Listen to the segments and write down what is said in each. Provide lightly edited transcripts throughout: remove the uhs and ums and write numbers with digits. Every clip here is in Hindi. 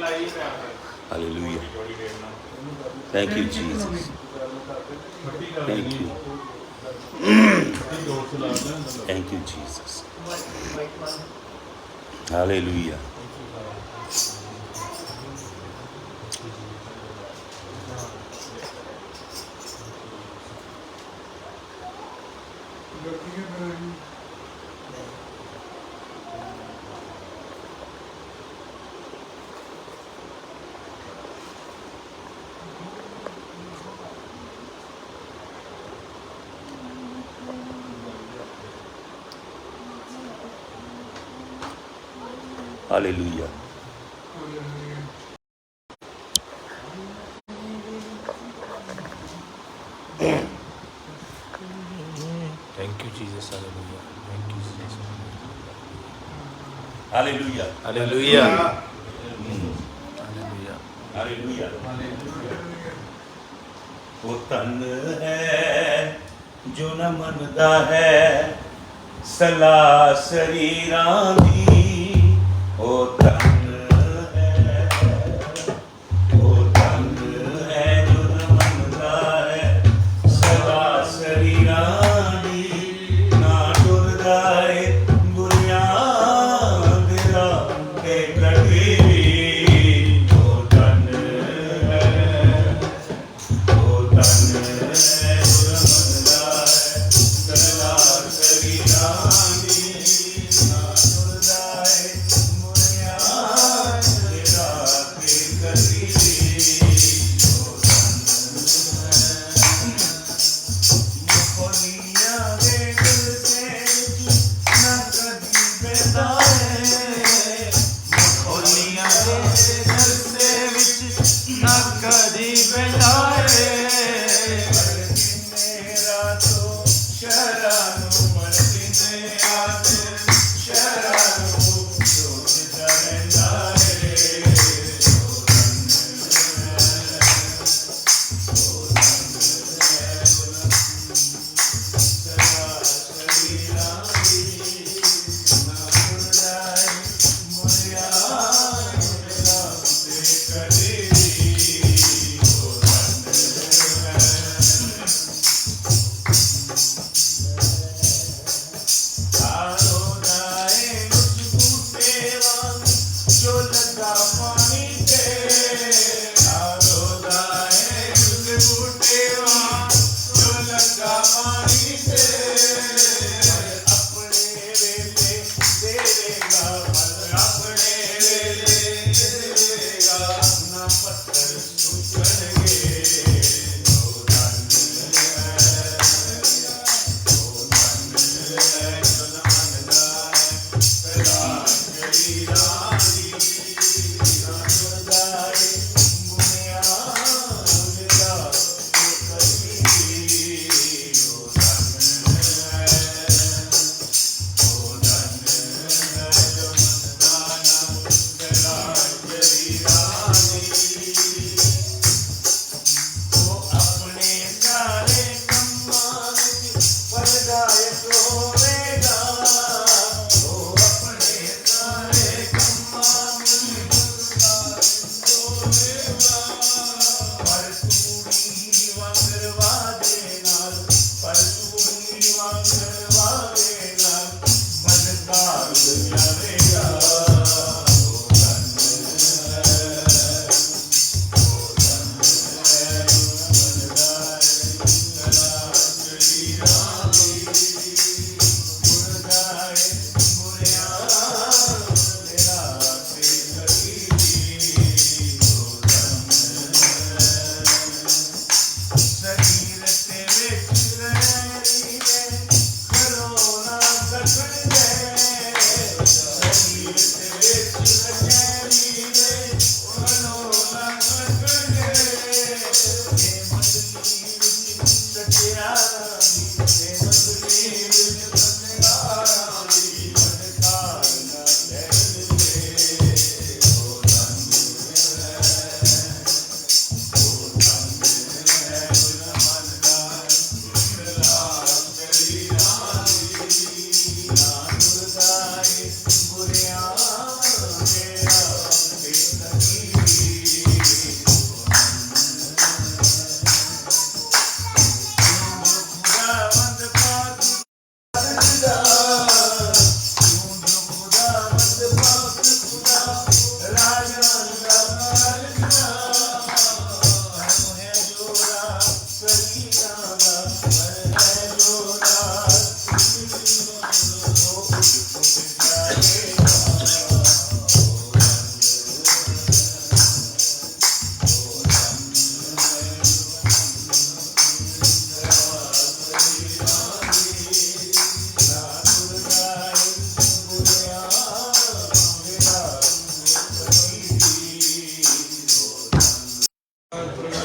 Hallelujah. Thank you, Jesus. Thank you. Thank you, Jesus. Hallelujah. Hallelujah. Thank you, Jesus. Hallelujah. Thank you, Jesus. Hallelujah. Hallelujah. Hallelujah. वो तन है जो न मनदा है सला शरीरां दी वो तन है जो न मनदा है सला शरीरां दी ना टुरदा है बुरियां दे राह ते कटी वो तन है वो तन है जो न मनदा है सला शरीरां दी ना टुरदा है बुरियां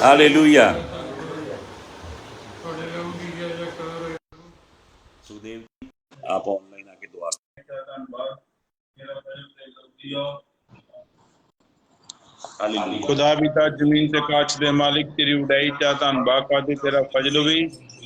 हालेलुया। सुखदेव जी आप ऑनलाइन आके दुआ हालेलुया। खुदा पिता जमीन ते काश दे मालिक तेरी उड़ाई चा धन्नवाद करदे तेरा फजल होवे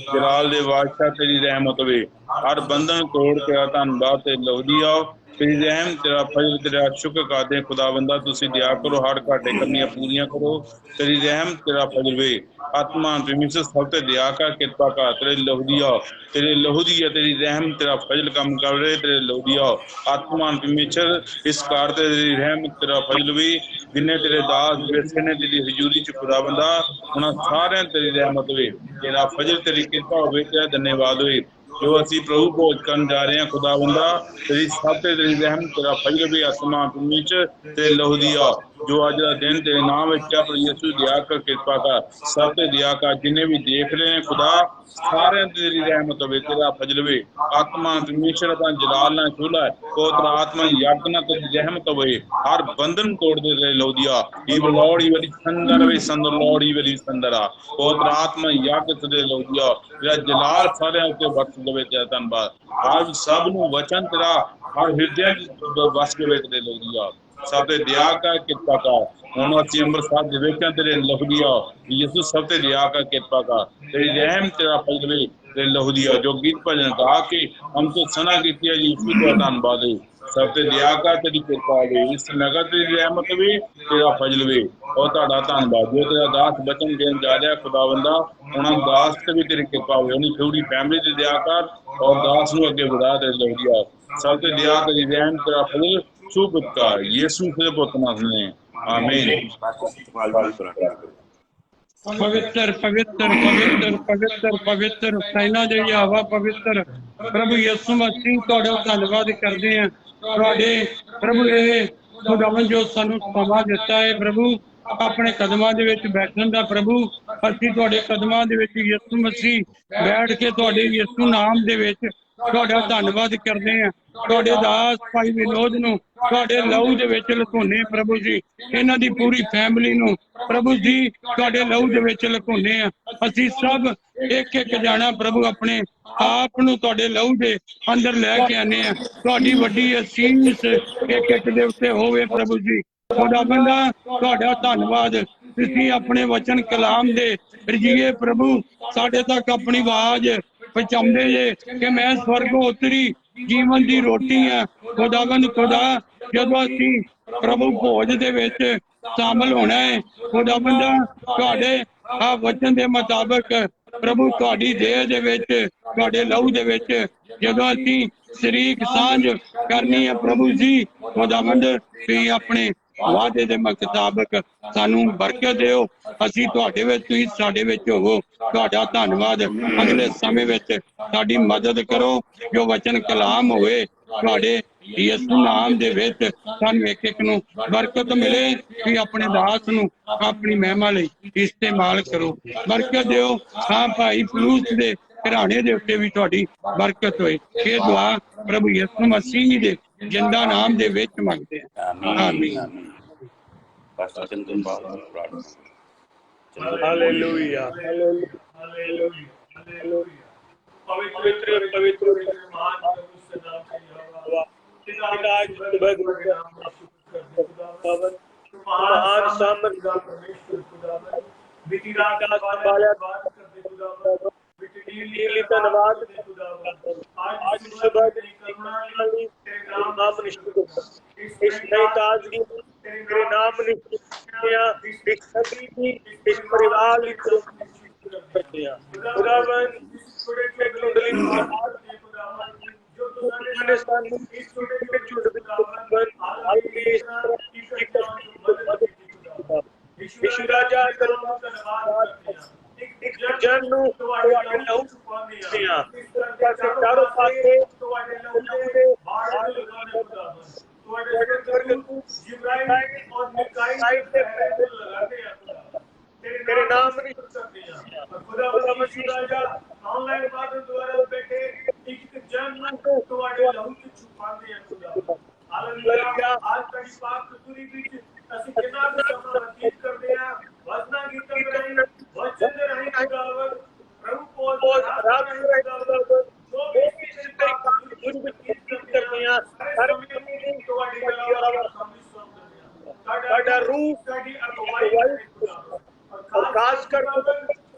जलाल दे बादशाह तेरी रहमत होवे हर बंधन तोड़ तेरा धन्नवाद ते लौदी आओ तेरी रहम तेरा फजल तेरा शुक्र करदे खुदा बंदा तुसी दया करो हर घाटे कमियां पूरियां करो तेरी रहम तेरा फजल होवे आत्मा परमेश्वर सब ते दया कर कृपा कर तेरे लौदी आओ तेरे लहू दी है तेरी रहम तेरा फजल कम कर रहे तेरे लौदी आओ आत्मा परमेश्वर इस कार तेरी रहम तेरा फजल होवे जिन्हें तेरे दास बैठे ने तेरी हजूरी च खुदा बंदा उन्हें सारे तेरी रहमत होवे तेरा फजल तेरी कृपा होवे तेरा धन्यवाद होवे जो असी प्रभु भोज करन जा रहे हैं खुदा बंदा तेरी सब ते तेरी रहम तेरा फजल भी आत्मा परमेश्वर तेरे लहू दी आओ जो अज का दिन तेरे नाम विच है प्रभु यीशु दया कर कृपा कर सब ते दया कर जिन्हें भी देख रहे हैं खुदा सारे तेरी रहमत होवे तेरा फजल होवे आत्मा परमेश्वर अपना जलाल ना छूला पवित्र आत्मा यातना तेरी रहमत होवे हर बंधन तोड़ दे तेरे लहू दिया इव लॉर्ड इव संदर वे संदर लॉर्ड इव संदरा पवित्र आत्मा याग तेरे लहू दिया तेरा जलाल सारे उत्ते बरस दवे तेरा धन्यवाद आज सब नु वचन तेरा हर हृदय बस के वे तेरे लहू दिया सब ते दया कर कृपा कर ਹੁਣ ਅਸੀਂ ਅੰਮ੍ਰਿਤਸਰ ਦੇ ਵਿੱਚ ਤੇਰੇ ਲਹੂ ਦੀ ਆ ਯਿਸੂ ਸਭ ਤੇ ਦਇਆ ਕਰ ਕਿਰਪਾ ਕਰ ਤੇਰੀ ਰਹਿਮ ਤੇਰਾ ਫਜ਼ਲ ਵੇ ਤੇਰੇ ਲਹੂ ਦੀ ਆ ਜੋ ਗੀਤ ਭਜਨ ਗਾ ਕੇ ਹਮ ਤੋਂ ਸਨਾ ਕੀਤੀ ਹੈ ਯਿਸੂ ਦਾ ਧੰਨਵਾਦ ਹੈ सब ते दया कर तेरी कृपा वे इस नगर तेरी रहमत वे तेरा फजल वे और तुहाडा धन्नवाद जो तेरा दास बचन देन जा रहा खुदा बंदा उन्हां दास ते भी तेरी कृपा वे उन्हें थोड़ी फैमिली ते दया कर और दास नूं अगे बढ़ा दे लौदिया सब ते दया तेरी रहम तेरा फजल सुपकार यीशु के पुत्र नाम में आमीन पवित्र पवित्र पवित्र पवित्र पवित्र सैना दे हवा पवित्र प्रभु यीशु मसीह तुहाडा धन्नवाद करते हैं तुहाडे प्रभु ये खुदावन जो सानू समा दिता है प्रभु अपने कदमां दे विच बैठण दा प्रभु असीं तुहाडे कदमां दे विच यीशु मसीह बैठ के तुहाडे यीशु नाम दे विच तुहाडा धन्नवाद करते हैं तुहाडे दास भाई विनोद नूं तुहाडे लहू दे विच लुकाउने प्रभु जी इन्हां दी पूरी फैमिली नूं प्रभु जी तुहाडे लहू दे विच लुकाउने आ असीं सब एक एक जाना प्रभु अपने आप नूं तुहाडे लहू दे अंदर लैके आने आ तुहाडी वड्डी असीस एक एक दे उत्ते होवे प्रभु जी खुदा बंदा तुहाडा धन्नवाद तुसीं अपने वचन कलाम दे रजीए प्रभु साडे तक अपनी आवाज पहुंचाउंदे जे कि मैं स्वर्गों उतरी जीवन दी रोटी आ खुदावंद खुदा जदों असीं प्रभु भोज दे विच शामिल होना है खुदा बंदा तुहाडे आ वचन दे मुताबिक प्रभु तुहाडी देह दे विच तुहाडे लहू दे विच जदों असीं शरीक सांझ करनी है प्रभु जी खुदावंद तुसीं अपने वादे दे मुताबिक सानू बरकत दिओ असीं तुहाडे विच तुसीं साडे विच होवो तुहाडा धन्नवाद अगले समय विच साडी मदद करो जो वचन कलाम होवे तुहाडे यीशु नाम दे विच सानू एक एक नूं बरकत मिले कि अपने दास नूं अपनी महिमा लई इस्तेमाल करो बरकत दिओ हां भाई फलूस दे घराने दे उत्ते भी तुहाडी बरकत होए ये दुआ प्रभु यीशु मसीह दे जिंदा नाम दे विच मंगदे हैं आमीन पास्टर चंदन बाबू प्रार्थना हालेलुया पवित्र पवित्र महान सामर्थ धन्यवाद आज सुबह नाम इस नई ताजगी तेरे नाम इस परिवार करते हैं खुदावन यीशु राजा जन चारों पासे तेरे नाम ऑनलाइन माध्यम द्वारा बैठे एक जन ਤੁਹਾਡੇ ਲਹੂ ਚ ਛੁਪਾਉਂਦੇ ਆ ਖੁਦਾ ਹਾਲੇਲੂਇਆ आज तक पाक कतूरी ਵਿੱਚ ਅਸੀਂ ਕਿੰਨਾ ਸਮਾਂ ਬਤੀਤ ਕਰਦੇ ਆ ਵਸਨਾ ਗੀਤਾਂ ਰਾਹੀਂ ਸਾਡੀ ਅਗਵਾਈ ਕਰੇ ਖੁਦਾਵੰਦ और खास कर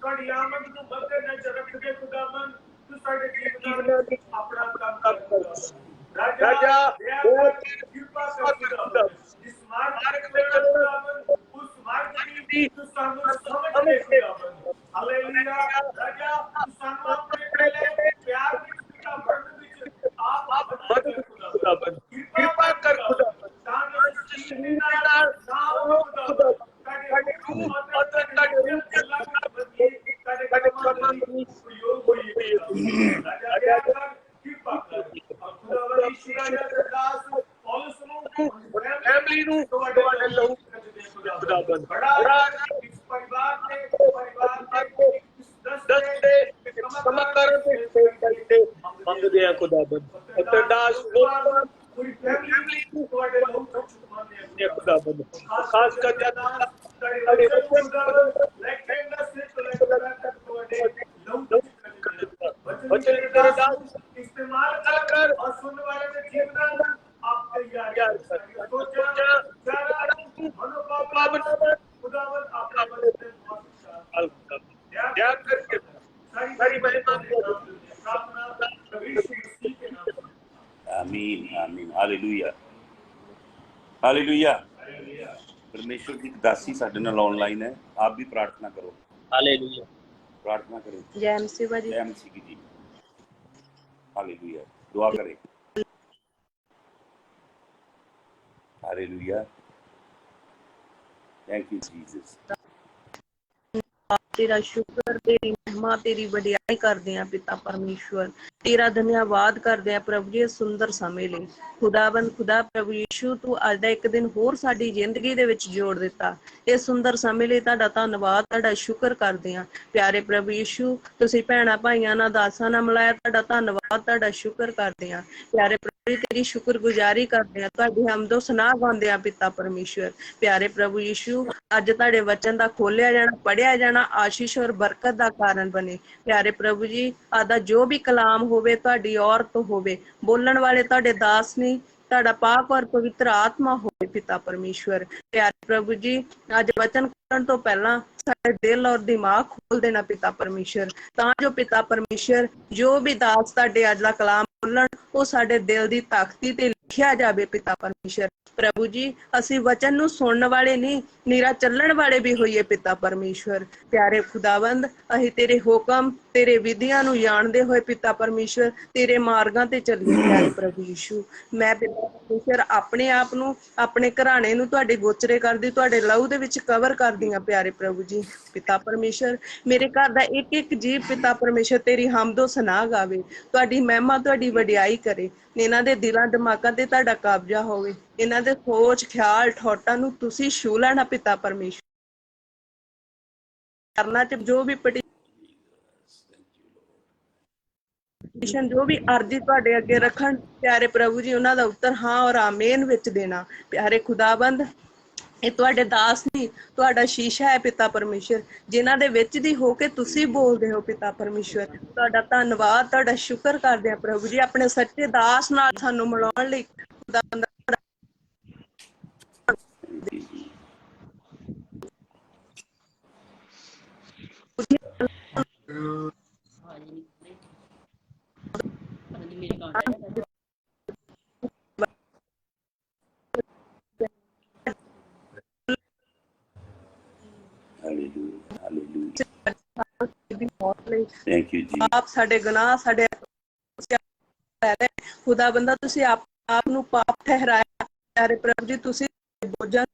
ਤੁਹਾਡੀ ਆਮਦ ਨੂੰ ਮੱਦੇ ਨਜ਼ਰ ਰੱਖਦੇ ਖੁਦਾਵੰਦ ਤੂੰ ਸਾਡੇ ਜੀਵਨਾਂ ਵਿੱਚ ਆਪਣਾ ਕੰਮ ਕਰ ਖੁਦਾਵੰਦ ਰਾਜਾ ਬਹੁਤ ਕਿਰਪਾ ਕਰ ਖੁਦਾਵੰਦ ਜਿਸ ਮਾਰਗ ਤੇ ਖੁਦਾਵੰਦ ਉਸ ਮਾਰਗ ਦੀ ਤੂੰ ਸਾਨੂੰ ਸਮਝ ਦੇ ਖੁਦਾਵੰਦ ਹਾਲੇਲੂਇਆ ਰਾਜਾ ਤੂੰ ਸਾਨੂੰ ਆਪਣੇ ਪਹਿਲੇ ਪਿਆਰ ਵਿੱਚ ਪਿਤਾ ਵਰਤ ਵਿੱਚ ਆਪ ਮਦਦ ਖੁਦਾਵੰਦ ਕਿਰਪਾ ਕਰ ਖੁਦਾਵੰਦ ਤਾਂ ਅਸੀਂ ਸੀਨੇ ਨਾਲ ਸਾਹ ਖੁਦਾਵੰਦ ਸਾਡੇ ਰੂਹ ਅਤੇ ਸਾਡੇ ਗੱਲਾਂ ਵਿੱਚ ਸਾਡੇ ਕੰਮਾਂ ਦੀ ਪ੍ਰਯੋਗ ਹੋਈ ਰਾਜਾ ਦਇਆ ਕਰ ਕਿਰਪਾ ਕਰ ਖੁਦਾਵੰਦ ਯਿਸੂ ਰਾਜਾ ਦਾਸ ਪੌਲਸ ਨੂੰ ਫੈਮਿਲੀ ਨੂੰ ਤੁਹਾਡੇ ਲਹੂ ਖੁਦਾਵੰਦ ਬੜਾ ਇਸ ਪਰਿਵਾਰ ਦੇ ਦਸਤੇ ਕਮਕਰ ਤੇ ਮੰਗਦੇ ਆ ਖੁਦਾਵੰਦ ਅਰਦਾਸ ਪੂਰੀ ਫੈਮਿਲੀ ਨੂੰ ਤੁਹਾਡੇ ਲਹੂ ਮੰਗਦੇ ਆ ਖੁਦਾਵੰਦ ਖਾਸ ਕਰ ਸਾਡੇ ਬੱਚੇ ਲੈਕਟੇਂਡਾ ਸਿਰ ਤੱਕ ਤੁਹਾਡੇ ਲਹੂ बच्चे तेरे दास इस्तेमाल कर और सुनने वाले में जीवन आप तैयार कर सोचा चारा मनोभाव खुदावंद आपने बंदे बहुत याद करके सारी महिमा प्रार्थना प्रभु यीशु मसीह के नाम में आमीन आमीन हालेलुया हालेलुया परमेश्वर की दासी साडे नाल ऑनलाइन है आप भी प्रार्थना करो हालेलुया प्रार्थना करें जय मसीह जी जय मसीह की जी हालेलुया दुआ करें हालेलुया थैंक यू जीसस तेरा शुक्र तेरी महिमा तेरी वडियाई करते हैं पिता परमेश्वर तेरा धन्यवाद करते हैं प्रभु जी सुंदर समय ਲਈ ਖੁਦਾਵੰਦ ਖੁਦਾ ਪ੍ਰਭੂ ਯੀਸ਼ੂ ਤੂੰ ਅੱਜ ਦਾ ਇੱਕ ਦਿਨ ਹੋਰ ਸਾਡੀ ਜ਼ਿੰਦਗੀ ਦੇ ਵਿੱਚ ਜੋੜ ਦਿੱਤਾ ਇਹ ਸੁੰਦਰ ਸਮੇਂ ਲਈ ਤੁਹਾਡਾ ਧੰਨਵਾਦ ਤੁਹਾਡਾ ਸ਼ੁਕਰ ਕਰਦੇ ਹਾਂ ਪਿਆਰੇ ਪ੍ਰਭੂ ਯੀਸ਼ੂ ਤੁਸੀਂ ਭੈਣਾਂ ਭਾਈਆਂ ਨਾਲ ਦਾਸਾਂ ਨਾਲ ਮਿਲਾਇਆ ਤੁਹਾਡਾ ਧੰਨਵਾਦ ਤੁਹਾਡਾ ਸ਼ੁਕਰ ਕਰਦੇ ਹਾਂ ਪਿਆਰੇ ਪ੍ਰਭੂ ਤੇਰੀ ਸ਼ੁਕਰਗੁਜ਼ਾਰੀ ਕਰਦੇ ਹਾਂ ਤੁਹਾਡੀ ਹਮਦੋ ਸਨਾਹ ਗਾਉਂਦੇ ਹਾਂ ਪਿਤਾ ਪਰਮੇਸ਼ਵਰ ਪਿਆਰੇ ਪ੍ਰਭੂ ਯੀਸ਼ੂ ਅੱਜ ਤੁਹਾਡੇ ਵਚਨ ਦਾ ਖੋਲਿਆ ਜਾਣਾ ਪੜਿਆ ਜਾਣਾ ਆਸ਼ੀਸ਼ ਔਰ ਬਰਕਤ ਦਾ ਕਾਰਨ ਬਣੇ ਪਿਆਰੇ ਪ੍ਰਭੂ ਜੀ ਆਦਾ ਜੋ ਵੀ ਕਲਾਮ ਹੋਵੇ ਤੁਹਾਡੀ ਔਰਤ ਹੋਵੇ ਬੋਲਣ ਵਾਲੇ ਤੁਹਾਡੇ ਦਾਸ ਨੇ ਤੁਹਾਡਾ ਪਾਕ ਔਰ ਪਵਿੱਤਰ ਆਤਮਾ ਹੋਵੇ ਪਿਤਾ ਪਰਮੇਸ਼ਵਰ ਪਿਆਰੇ ਪ੍ਰਭੂ ਜੀ ਅੱਜ ਵਚਨ ਕਰਨ ਤੋਂ ਪਹਿਲਾਂ ਸਾਡੇ ਦਿਲ ਔਰ ਦਿਮਾਗ ਖੋਲ ਦੇਣਾ ਪਿਤਾ ਪਰਮੇਸ਼ਵਰ ਤਾਂ ਜੋ ਪਿਤਾ ਪਰਮੇਸ਼ਵਰ ਜੋ ਵੀ ਦਾਸ ਤੁਹਾਡੇ ਅੱਜ ਦਾ ਕਲਾਮ ਬੋਲਣ ਉਹ ਸਾਡੇ ਦਿਲ ਦੀ ਤਖਤੀ ਤੇ ਲਿਖਿਆ ਜਾਵੇ ਪਿਤਾ ਪਰਮੇਸ਼ਵਰ ਪ੍ਰਭੂ ਜੀ ਅਸੀਂ ਵਚਨ ਨੂੰ ਸੁਣਨ ਵਾਲੇ ਨਹੀਂ ਨੀਰਾ ਚੱਲਣ ਵਾਲੇ ਵੀ ਹੋਈਏ ਪਿਤਾ ਪਰਮੇਸ਼ਵਰ ਪਿਆਰੇ ਖੁਦਾਵੰਦ ਅਸੀਂ ਤੇਰੇ ਹੁਕਮ ਤੇਰੇ ਵਿਧੀਆਂ ਨੂੰ ਜਾਣਦੇ ਹੋਏ ਪਿਤਾ ਪਰਮੇਸ਼ਵਰ ਤੇਰੇ ਮਾਰਗਾਂ ਤੇ ਚੱਲੀਏ ਪਿਆਰੇ ਪ੍ਰਭੂ ਯੀਸ਼ੂ ਮੈਂ ਪਿਤਾ ਪਰਮੇਸ਼ਵਰ ਆਪਣੇ ਆਪ ਨੂੰ ਆਪਣੇ ਘਰਾਣੇ ਨੂੰ ਤੁਹਾਡੇ ਗੋਚਰੇ ਕਰਦੀ ਤੁਹਾਡੇ ਲਹੂ ਦੇ ਵਿੱਚ ਕਵਰ ਕਰਦੀ ਹਾਂ ਪਿਆਰੇ ਪ੍ਰਭੂ ਜੀ ਪਿਤਾ ਪਰਮੇਸ਼ਵਰ ਮੇਰੇ ਘਰ ਦਾ ਇੱਕ ਇੱਕ ਜੀਵ ਪਿਤਾ ਪਰਮੇਸ਼ਵਰ ਤੇਰੀ ਹਮਦੋ ਸਨਾਹ ਗਾਵੇ ਤੁਹਾਡੀ ਮਹਿਮਾ ਤੁਹਾਡੀ ਵਡਿਆਈ ਕਰੇ ਇਹਨਾਂ ਦੇ ਦਿਲਾਂ ਦਿਮਾਗਾਂ ਤੇ ਤੁਹਾਡਾ ਕਬਜ਼ਾ ਹੋਵੇ ਇਹਨਾਂ ਦੇ ਸੋਚ ਖਿਆਲ ਠੋਟਾਂ ਨੂੰ ਤੁਸੀਂ ਛੂ ਲੈਣਾ ਪਿਤਾ ਪਰਮੇਸ਼ਵਰ ਕਰਨਾ ਚ ਜੋ ਵੀ ਪਟੀਸ਼ਨ ਜੋ ਵੀ ਅਰਜ਼ੀ ਤੁਹਾਡੇ ਅੱਗੇ ਰੱਖਣ ਪਿਆਰੇ ਪ੍ਰਭੂ ਜੀ ਉਹਨਾਂ ਦਾ ਉੱਤਰ ਹਾਂ ਔਰ ਆਮੀਨ ਵਿੱਚ ਦੇਣਾ ਪਿਆਰੇ ਖੁਦਾਵੰਦ ਇਹ ਤੁਹਾਡੇ ਦਾਸ ਨਹੀਂ ਤੁਹਾਡਾ ਸ਼ੀਸ਼ਾ ਹੈ ਪਿਤਾ ਪਰਮੇਸ਼ਵਰ ਜਿਨ੍ਹਾਂ ਦੇ ਵਿੱਚ ਦੀ ਹੋ ਕੇ ਤੁਸੀਂ ਬੋਲਦੇ ਹੋ ਪਿਤਾ ਪਰਮੇਸ਼ਵਰ ਤੁਹਾਡਾ ਧੰਨਵਾਦ ਤੁਹਾਡਾ ਸ਼ੁਕਰ ਕਰਦੇ ਹਾਂ ਪ੍ਰਭੂ ਜੀ ਆਪਣੇ ਸੱਚੇ ਦਾਸ ਨਾਲ ਸਾਨੂੰ ਮਿਲਾਉਣ ਲਈ ਖੁਦਾਵੰਦ थैंक यू जी आप साडे गुनाह साडे खुदा बंदा तुसी आप ਨੂੰ ਪਾਪ ਠਹਿਰਾਇਆ ਪਿਆਰੇ ਪ੍ਰਭੂ ਜੀ ਤੁਸੀਂ ਬੋਝਾਂ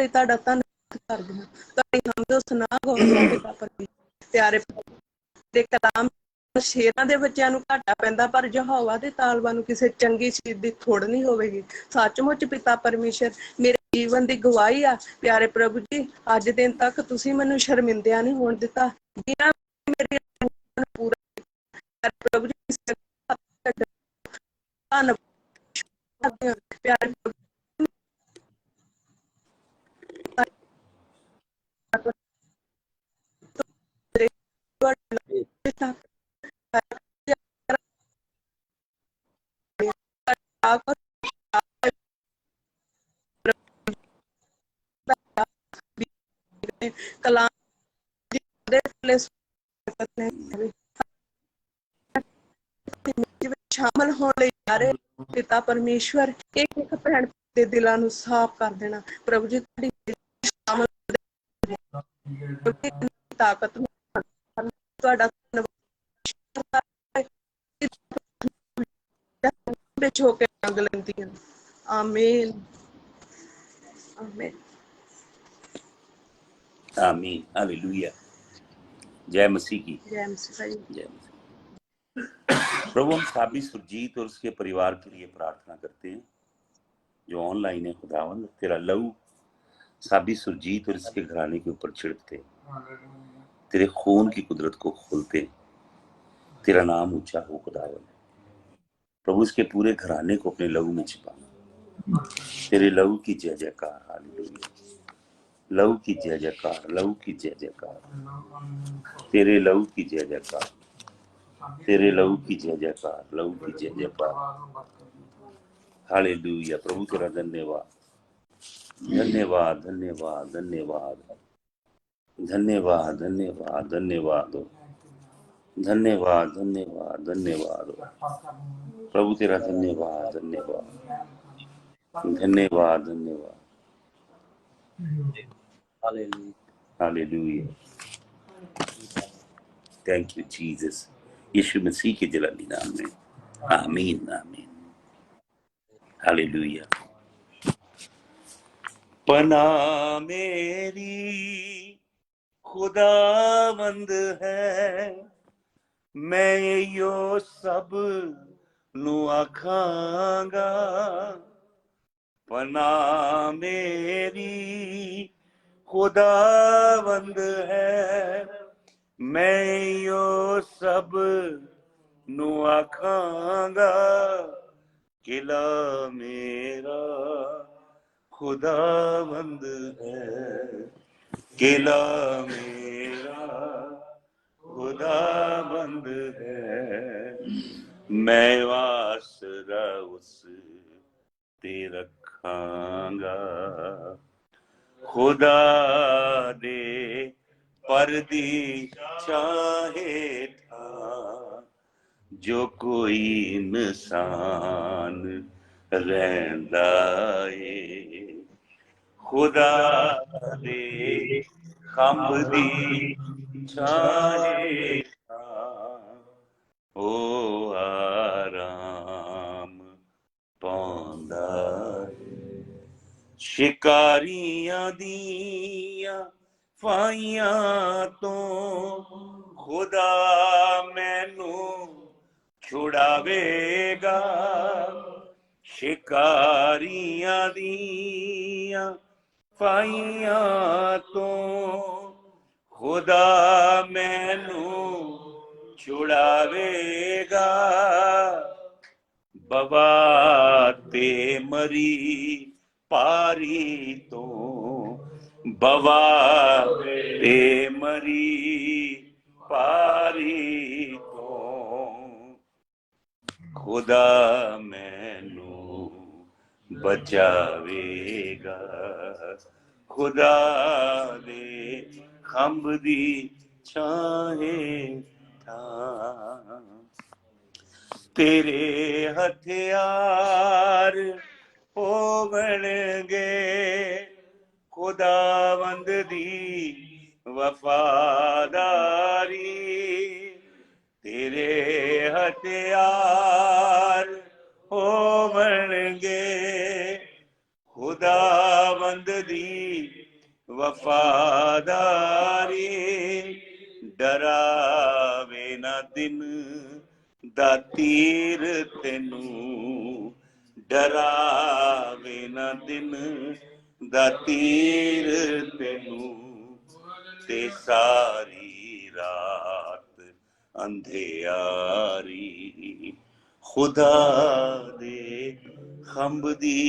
ਤੁਹਾਡਾ ਧੰਨਵਾਦ ਕਰਦੇ ਹਾਂ ਤੁਹਾਡੀ ਹਮਦੋ ਸਨਾਹ ਗਾਉਂਦੇ ਪਿਤਾ ਪਰਮੇਸ਼ਵਰ ਪਿਆਰੇ ਦੇ ਕਲਾਮ ਸ਼ੇਰਾਂ ਦੇ ਬੱਚਿਆਂ ਨੂੰ ਘਾਟਾ ਪੈਂਦਾ ਪਰ ਯਹੋਵਾ ਦੇ ਤਾਲਬਾਂ ਨੂੰ ਕਿਸੇ ਚੰਗੀ ਚੀਜ਼ ਦੀ ਥੋੜ ਨਹੀਂ ਹੋਵੇਗੀ ਸੱਚਮੁੱਚ ਪਿਤਾ ਪਰਮੇਸ਼ਵਰ ਮੇਰੇ ਜੀਵਨ ਦੀ ਗਵਾਹੀ ਆ ਪਿਆਰੇ ਪ੍ਰਭੂ ਜੀ ਅੱਜ ਦਿਨ ਤੱਕ ਤੁਸੀਂ ਮੈਨੂੰ ਸ਼ਰਮਿੰਦਿਆਂ ਨਹੀਂ ਹੋਣ ਦਿੱਤਾ ਜਿਨ੍ਹਾਂ ਮੇਰੀ ਪੂਰਾ ਪ੍ਰਭੂ ਜੀ ਧੰਨਵਾਦ ਪਿਆਰੇ ਕਲਾਮ ਦੇ ਫੁੱਲੇ ਸ਼ਾਮਲ ਹੋਣ ਲਈ ਜਾ ਰਹੇ ਪਿਤਾ ਪਰਮੇਸ਼ਵਰ, ਇੱਕ ਇੱਕ ਭੈਣ ਦੇ ਦਿਲਾਂ ਨੂੰ ਸਾਫ਼ ਕਰ ਦੇਣਾ ਪ੍ਰਭੂ ਜੀ। ਤੁਹਾਡੀ ਸ਼ਾਮਲ ਤਾਕਤ ਤੁਹਾਡਾ ਵਿੱਚ ਹੋ ਕੇ ਮੰਗ ਲੈਂਦੀ ਹਾਂ। ਆਮੀਨ ਆਮੀਨ आमीन, हालेलुया। जय मसीह की जय मसीह। जय मसीह। प्रभु हम साबी सुरजीत और उसके परिवार के लिए प्रार्थना करते हैं जो ऑनलाइन है। खुदावंद तेरा लहू साबी सुरजीत और इसके घराने के ऊपर छिड़कते, तेरे खून की कुदरत को खोलते, तेरा नाम ऊंचा हो खुदावंद। प्रभु इसके पूरे घराने को अपने लहू में छिपा, तेरे लहू की जय जयकार। हालेलुया। लहू की जय जयकार, लहू की जय जयकार, तेरे लहू की जय जयकार, तेरे लहू की जय जयकार, लहू की जय जयकार। हालेलुया। प्रभु तेरा धन्यवाद धन्यवाद धन्यवाद धन्यवाद धन्यवाद धन्यवाद धन्यवाद धन्यवाद धन्यवाद धन्यवाद। प्रभु तेरा धन्यवाद धन्यवाद धन्यवाद धन्यवाद। हालेलुया। थैंक यू जीसस, यीशु मसीह के जलाली नाम में आमीन आमीन। हालेलुया। पना मेरी खुदावंद है, मैं यो सब नू आखांगा। पना मेरी खुदावंद है, मैं यो सब नू आखांगा। किला मेरा खुदावंद है, किला मेरा खुदावंद है। मैं आसरा उस ते रखांगा। खुदा दे परदी चाहे था जो कोई इंसान रहंदा है। खुदा दे खंब दी छाहे था ओ आराम पांदा। शिकारियां दियां फाइयां तो खुदा मैनू छुड़ावेगा। शिकारियां दियां फाइयां तो खुदा मैनू छुड़ावेगा। बवा ते मरी पारी तो बवा ते मरी पारी तो खुदा मैनू बचावेगा। खुदा दे खंब दी छाहे था तेरे हथियार होवणगे। खुदावंद दी वफादारी तेरे हथियार होवणगे। खुदावंद दी वफादारी डरावे ना दिन दा तीर तेनू। डरावे ना दिन दा तीर तेनू ते सारी रात अंधेयारी। खुदा दे खंब दी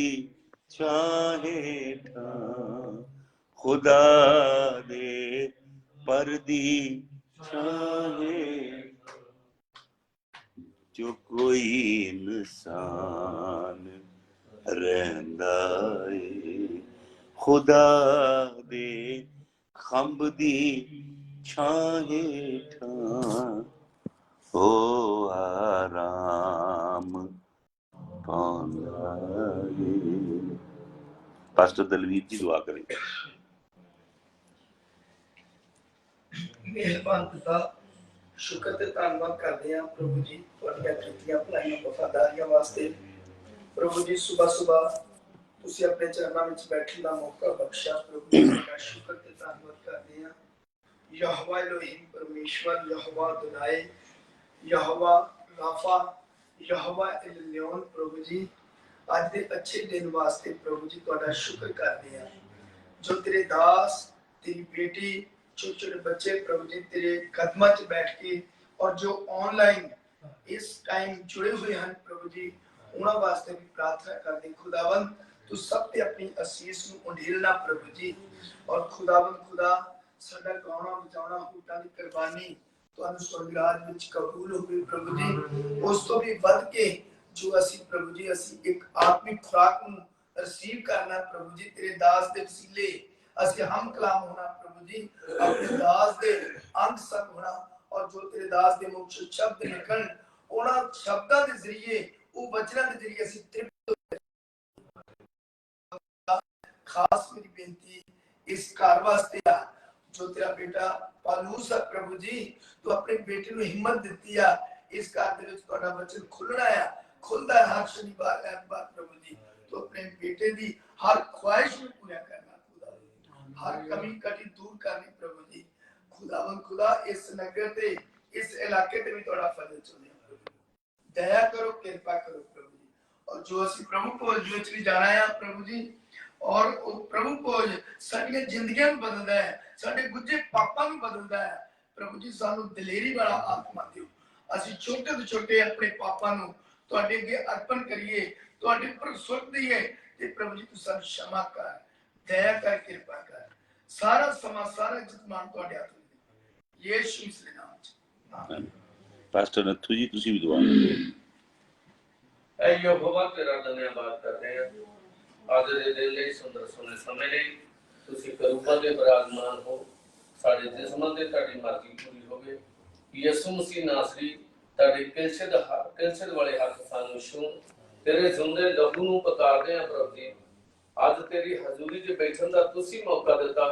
छाहे था खुदा दे परदी छाहे जो कोई इंसान रहंदा है। खुदा दे खंब दी छां हेठां हो आराम पांदा है। पास्टर दलवीर जी दुआ करें। मेहरबान पिता शुक्र ते धन्नवाद करते हैं प्रभु जी तुहाडियां कीतियां भलाइयां वफादारियां वास्ते। प्रभु जी सुबह सुबह तुसीं अपने चरणों में बैठने का मौका बख्शा। प्रभु जी तुहाडा शुक्र ते धन्नवाद करते हैं। यहोवा एलोहीम परमेश्वर, यहोवा अदोनाई, यहोवा राफा, यहोवा एलियोन। प्रभु जी आज के अच्छे दिन वास्ते प्रभु जी तुहाडा शुक्र करते हैं। जो तेरे दास तेरी बेटी छोटे छोटे बच्चे प्रभु जी तेरे कदमां च बैठ के और जो ऑनलाइन इस टाइम जुड़े हुए हैं प्रभु जी उन्होंने वास्ते भी प्रार्थना करते। खुदावंद तू सब ते अपनी आसीस नूं उंडेलना प्रभु जी। और खुदावंद खुदा साडा गाना बजाना होटा दी कुर्बानी तुहानू स्वर्गराज विच कबूल होवे प्रभु जी। उस तो भी वध के जो असी प्रभु जी असी एक आत्मिक खुराक नूं रिसीव करना प्रभु जी तेरे दास दे वसीले असी हम कलाम होना प्रभु जी अपने दास दे अंग संग होना। और जो तेरे दास दे मुख से शब्द निकलन उन्हां शब्दां दे जरिए वो वचनां दे जरिए असी तृप्त। खास मेरी बेनती इस कार वास्ते आ जो तेरा बेटा पालूस है प्रभु जी तू अपने बेटे नूं हिम्मत दित्ती आ। इस कार दे विच तुहाडा वचन खुलना है खुलदा है हर शनिवार ऐतवार प्रभु जी। तो अपने बेटे दी हर ख्वाहिश नूं पूरा करना खुदा हर कमी कटी दूर करनी प्रभु जी। खुदावंद खुदा इस नगर ते इस इलाके ते भी तुहाडा फजल चले प्रभु दया करो कृपा करो प्रभु जी। और जो असी प्रभु भोज विच भी जाना है प्रभु जी और प्रभु भोज साडियां जिंदगियां नूं बदलदा है साडे गुज्जे पापां नूं बदलदा है प्रभु जी। सानू दिलेरी वाला आत्मा दिओ असी छोटे तो छोटे अपने पापां नूं तुहाडे अगे अर्पण करिए तुहाडे पर सुट दईए ते प्रभु जी तू सानू क्षमा कर दया कर कृपा कर। सारा समा सारा जितमान तुहाडे हत्थ विच यीशु मसीह दे नाम च आमीन। पास्टर नथू जी तुसी भी दुआ करें। ऐ यहोवा तेरा धन्यवाद करते हैं आज दे दिन ਲਈ ਸੁੰਦਰ ਸੋਹਣੇ ਸਮੇਂ ਲਈ ਤੁਸੀਂ ਕਰੂਪਾਂ ਦੇ ਬਰਾਜਮਾਨ ਹੋ ਸਾਡੇ ਜਿਸਮਾਂ ਦੇ ਤੁਹਾਡੀ ਮਰਜ਼ੀ ਪੂਰੀ ਹੋਵੇ। ਯਿਸੂ ਮਸੀਹ ਨਾਸਰੀ ਤੁਹਾਡੇ ਕਿਲਸਦ ਵਾਲੇ ਹੱਥ ਸਾਨੂੰ ਛੂਹ ਤੇਰੇ ਜ਼ਿੰਦੇ ਲਹੂ ਨੂੰ ਪੁਕਾਰਦੇ ਆ ਪ੍ਰਭੂ ਜੀ। ਅੱਜ ਤੇਰੀ ਹਜ਼ੂਰੀ 'ਚ ਬੈਠਣ ਦਾ ਤੁਸੀਂ ਮੌਕਾ ਦਿੱਤਾ।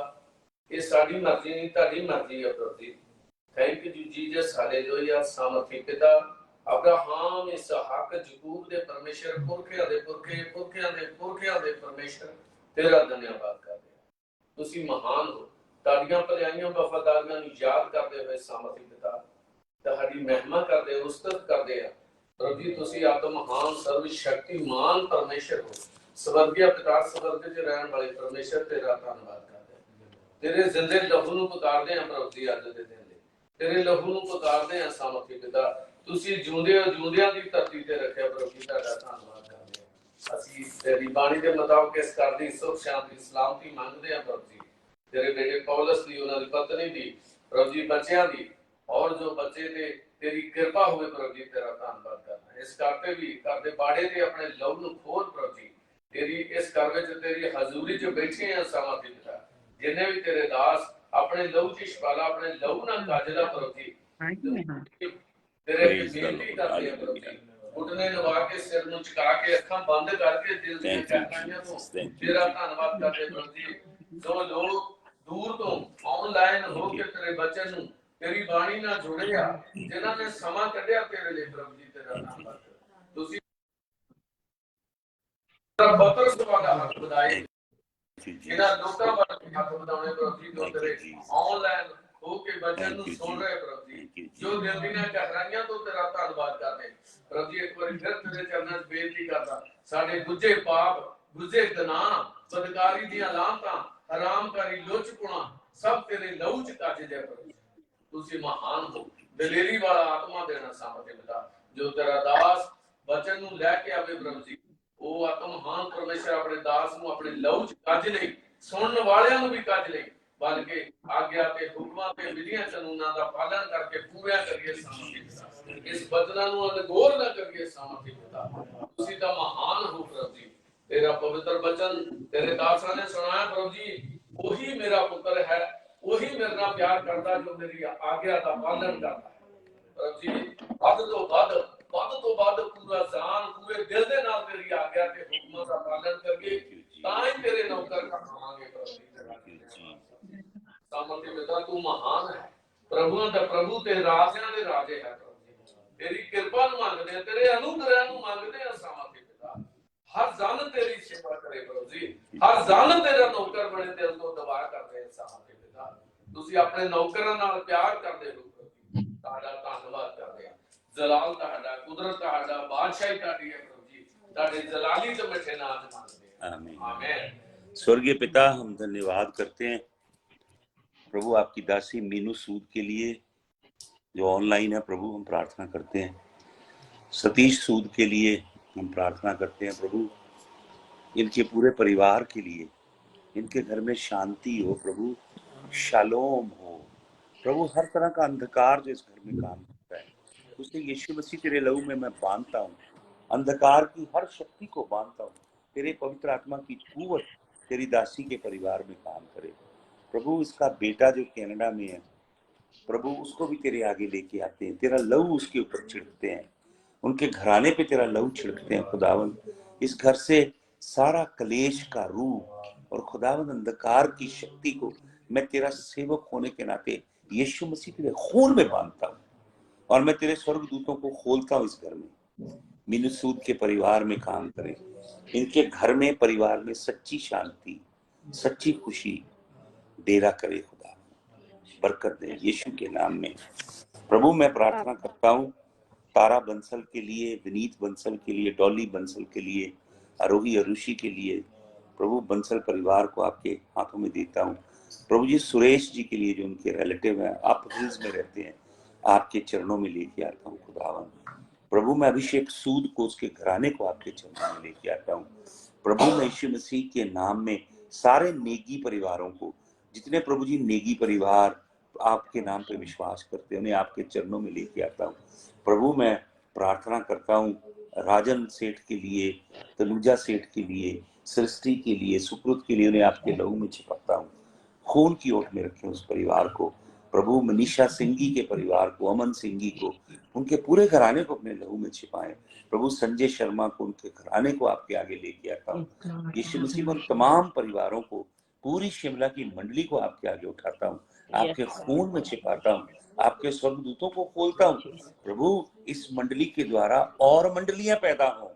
ਇਹ ਸਾਡੀ ਮਰਜ਼ੀ ਨਹੀਂ ਤੁਹਾਡੀ ਮਰਜ਼ੀ ਹੈ ਪ੍ਰਭੂ ਜੀ। Thank you Jesus hallelujah. ਸਾਮਰਥੀ ਪਿਤਾ अब्राहम इसहाक याकूब दे परमेश्वर पुरखियां दे पुरखे पुरखियां दे परमेश्वर तेरा धन्यवाद करदे हां। तुसी महान हो ताड़ियां भलाइयां वफादारियां नूं याद करदे होए सामर्थी पिता तुहाडी महिमा करदे उस्तत करदे आ प्रभु जी। तुसी आत्म महान सर्व शक्तिमान परमेश्वर हो स्वर्गीय पिता स्वर्ग च रहण वाले परमेश्वर तेरा धन्यवाद करदे तेरे जिंदे लहू नूं पुकारदे आ प्रभु जी। अज दे दिन तेरे लहू नूं पुकारदे आ सामर्थी पिता ਤੁਸੀਂ ਜਿਉਂਦਿਆਂ ਦੀ ਧਰਤੀ ਤੇ ਰੱਖਿਆ ਪ੍ਰਭੂ ਜੀ ਤੁਹਾਡਾ ਧੰਨਵਾਦ ਕਰਦੇ ਹਾਂ। ਅਸੀਂ ਤੇਰੀ ਬਾਣੀ ਦੇ ਮੁਤਾਬਕ ਇਸ ਘਰ ਦੀ ਸੁਖ ਸ਼ਾਂਤੀ ਸਲਾਮਤੀ ਮੰਗਦੇ ਹਾਂ ਪ੍ਰਭੂ ਜੀ। ਤੇਰੇ ਬੇਟੇ ਪੌਲਸ ਦੀ ਉਹਨਾਂ ਦੀ ਪਤਨੀ ਦੀ ਪ੍ਰਭੂ ਜੀ ਬੱਚਿਆਂ ਦੀ ਔਰ ਜੋ ਬੱਚੇ ਤੇ ਤੇਰੀ ਕਿਰਪਾ ਹੋਵੇ ਪ੍ਰਭੂ ਜੀ ਤੇਰਾ ਧੰਨਵਾਦ ਕਰਨਾ। ਇਸ ਘਰ ਤੇ ਵੀ ਘਰ ਦੇ ਬਾੜੇ ਤੇ ਆਪਣੇ ਲਹੂ ਨੂੰ ਖੋਲ ਪ੍ਰਭੂ ਜੀ। ਤੇਰੀ ਇਸ ਘਰ ਵਿੱਚ ਤੇਰੀ ਹਜ਼ੂਰੀ 'ਚ ਬੈਠੇ ਆ ਸਾਮਰਥੀ ਪਿਤਾ ਜਿੰਨੇ ਵੀ ਤੇਰੇ ਦਾਸ ਆਪਣੇ ਲਹੂ 'ਚ ਛਪਾਲਾ ਆਪਣੇ ਲਹੂ ਨਾਲ ਕਾਜਲਾ ਪ੍ਰਭੂ ਜੀ तेरे बेनती करते हैं प्रभु जी। उठने नवा के सिर ਨੂੰ ਝੁਕਾ ਕੇ ਅੱਖਾਂ ਬੰਦ ਕਰਕੇ ਦਿਲ ਦੀਆਂ ਗਹਿਰਾਈਆਂ ਤੋਂ ਤੇਰਾ ਧੰਨਵਾਦ ਕਰਦੇ ਪ੍ਰਭੂ ਜੀ। ਜੋ ਲੋਕ ਦੂਰ ਤੋਂ ਆਨਲਾਈਨ ਹੋ ਕੇ ਤੇਰੇ ਬੱਚਨ ਨੂੰ ਤੇਰੀ ਬਾਣੀ ਨਾਲ ਜੁੜੇ ਆ ਜਿਨ੍ਹਾਂ ਨੇ ਸਮਾਂ ਕੱਢਿਆ ਤੇਰੇ ਲਈ ਪ੍ਰਭੂ ਜੀ ਤੇਰਾ ਧੰਨਵਾਦ। ਤੁਸੀਂ ਬਤਰ ਤੁਹਾਡਾ ਹੱਥ ਵਧਾਏ ਇਹਨਾਂ ਲੋਕਾਂ ਵੱਲ ਹੱਥ ਵਧਾਉਣੇ ਪ੍ਰਭੂ ਜੀ ਜੋ ਤੇਰੇ ਆਨਲਾਈਨ ਹੋ ਕੇ ਬੱਚਨ ਨੂੰ ਸੁਣ ਰਹੇ ਪ੍ਰਭੂ ਜੀ ਜੋ ਦਿਲ ਦੀਆਂ ਗਹਿਰਾਈਆਂ ਤੋਂ ਤੇਰਾ ਧੰਨਵਾਦ ਕਰਦੇ ਪ੍ਰਭੂ ਜੀ। ਇੱਕ ਵਾਰੀ ਫਿਰ ਤੇਰੇ ਚਰਨਾਂ 'ਚ ਬੇਨਤੀ ਕਰਦਾ ਸਾਡੇ ਗੁੱਝੇ ਪਾਪ ਗੁੱਝੇ ਗੁਨਾਹ ਬਦਕਾਰੀ ਦੀਆਂ ਲਾਹਨਤਾਂ ਹਰਾਮਕਾਰੀ ਲੁੱਚਪੁਣਾ ਸਭ ਤੇਰੇ ਲਹੂ 'ਚ ਕੱਜ ਦੇ ਪ੍ਰਭੂ। ਤੁਸੀਂ ਮਹਾਨ ਹੋ ਦਲੇਰੀ ਵਾਲਾ ਆਤਮਾ ਦੇਣਾ ਸਾਮਰਥੀ ਪਿਤਾ ਜੋ ਤੇਰਾ ਦਾਸ ਬਚਨ ਨੂੰ ਲੈ ਕੇ ਆਵੇ ਪ੍ਰਭੂ ਜੀ। ਉਹ ਆਤਮ ਮਹਾਨ ਪਰਮੇਸ਼ਰ ਆਪਣੇ ਦਾਸ ਨੂੰ ਆਪਣੇ ਲਹੂ 'ਚ ਕੱਜ ਲਈ ਸੁਣਨ ਵਾਲਿਆਂ ਨੂੰ ਵੀ ਕੱਜ ਲਈ बल्कि आज्ञा के हुक्मां ते विधियां कानूनां दा पालन करके पूरा करिए सामर्थी पिता। इस बचनां नूं अनगौर ना करिए सामर्थी पिता। तुसीं तां महान हो प्रभु जी। तेरा पवित्र वचन तेरे दासां ने सुनाया प्रभु जी। वही मेरा पुत्र है ਉਹੀ ਮੇਰੇ ਨਾਲ ਪਿਆਰ ਕਰਦਾ ਜੋ ਮੇਰੀ ਆਗਿਆ ਦਾ ਪਾਲਣ ਕਰਦਾ ਹੈ। ਪ੍ਰਭੂ ਜੀ ਵੱਧ ਤੋਂ ਵੱਧ ਪੂਰਾ ਜਾਨ ਪੂਰੇ ਦਿਲ ਦੇ ਨਾਲ ਤੇਰੀ ਆਗਿਆ ਤੇ ਹੁਕਮਾਂ ਦਾ ਪਾਲਣ ਕਰੀਏ, ਤਾਂ ਹੀ ਤੇਰੇ ਨੌਕਰ ਕਹਾਵਾਂਗੇ। ਪ੍ਰਭੂ ਜੀ ਸਾਮਰਥੀ ਪਿਤਾ ਤੂੰ ਮਹਾਨ ਹੈ, ਪ੍ਰਭੂਆਂ ਦਾ ਪ੍ਰਭੂ ਤੇ ਰਾਜਿਆਂ ਦੇ ਰਾਜੇ ਹੈ। ਪ੍ਰਭੂ ਜੀ ਤੇਰੀ ਕਿਰਪਾ ਨੂੰ ਮੰਗਦੇ ਆ, ਤੇਰੇ ਅਨੁਗ੍ਰਹਿ ਨੂੰ ਮੰਗਦੇ ਆ। ਸਾਮਰਥੀ ਪਿਤਾ ਹਰ ਜਨ ਤੇਰੀ ਸੇਵਾ ਕਰੇ। ਪ੍ਰਭੂ ਜੀ ਹਰ ਜਨ ਤੇਰਾ ਨੌਕਰ ਬਣੇ, ਦਿਲ ਤੋਂ ਦੁਆ ਕਰਦੇ। ਸਾਮਰਥੀ ਪਿਤਾ ਤੁਸੀਂ ਆਪਣੇ ਨੌਕਰਾਂ ਨਾਲ ਪਿਆਰ ਕਰਦੇ ਹੋ। ਤੁਹਾਡਾ ਧੰਨਵਾਦ ਕਰਦੇ ਆ। ਜਲਾਲ ਤੁਹਾਡਾ, ਕੁਦਰਤ ਤੁਹਾਡਾ, ਬਾਦਸ਼ਾਹੀ ਤੁਹਾਡੀ है। प्रभु जी ਤੁਹਾਡੇ जलाली तो मिठे नाम मांगते हैं। आमीन। आमीन। स्वर्गीय पिता हम धन्यवाद करते हैं प्रभु आपकी दासी मीनू सूद के लिए जो ऑनलाइन है। प्रभु हम प्रार्थना करते हैं सतीश सूद के लिए, हम प्रार्थना करते हैं प्रभु इनके पूरे परिवार के लिए, इनके घर में शांति हो प्रभु, शालोम हो प्रभु। हर तरह का अंधकार जो इस घर में काम करता है उसे यीशु मसीह तेरे लहू में मैं बांधता हूँ। अंधकार की हर शक्ति को बांधता हूँ। तेरे पवित्र आत्मा की कुव्वत तेरी दासी के परिवार में काम करे प्रभु। इसका बेटा जो कनाडा में है प्रभु, उसको भी तेरे आगे लेके आते हैं, तेरा लहू उसके ऊपर छिड़कते हैं, उनके घराने पे तेरा लहू छिड़कते हैं खुदावन। इस घर से सारा कलेश का रूप और खुदावन अंधकार की शक्ति को मैं तेरा सेवक होने के नाते यीशु मसीह तेरे खून में बांधता हूँ और मैं तेरे स्वर्गदूतों को खोलता हूँ। इस घर में मीनू सूद के परिवार में काम करें, इनके घर में परिवार में सच्ची शांति, सच्ची खुशी डेरा करे खुदा, बरकत दे यीशु के नाम में प्रभु। मैं प्रार्थना करता हूँ तारा बंसल के लिए, विनीत बंसल के लिए, डॉली बंसल के लिए, आरोही अरुषि के लिए प्रभु, बंसल परिवार को आपके हाथों में देता हूँ प्रभु जी। सुरेश जी के लिए जो उनके रिलेटिव हैं, आप हिल्स में रहते हैं, आपके चरणों में लेके आता हूँ खुदावन प्रभु। मैं अभिषेक सूद को, उसके घराने को आपके चरणों में लेके आता हूँ प्रभु। मैं यीशु मसीह के नाम में सारे नेगी परिवारों को, जितने प्रभु जी नेगी परिवार आपके नाम पे विश्वास करते हैं, उन्हें आपके चरणों में लेके आता हूँ प्रभु। मैं प्रार्थना करता हूँ राजन सेठ के लिए, तनुजा सेठ के लिए, सृष्टि के लिए, सुकृत के लिए, उन्हें आपके लहू में छिपाता हूँ। खून की ओट में रखें उस परिवार को प्रभु। मनीषा सिंघी के परिवार को, अमन सिंघी को, उनके पूरे घराने को अपने लहू में छिपाएं प्रभु। संजय शर्मा को, उनके घराने को आपके आगे लेके आता हूँ यीशु मसीह। उन तमाम परिवारों को, पूरी शिमला की मंडली को आपके आगे उठाता हूँ, आपके खून में छिपाता हूँ, आपके स्वर्गदूतों को खोलता हूँ प्रभु। इस मंडली के द्वारा और मंडलियां पैदा हों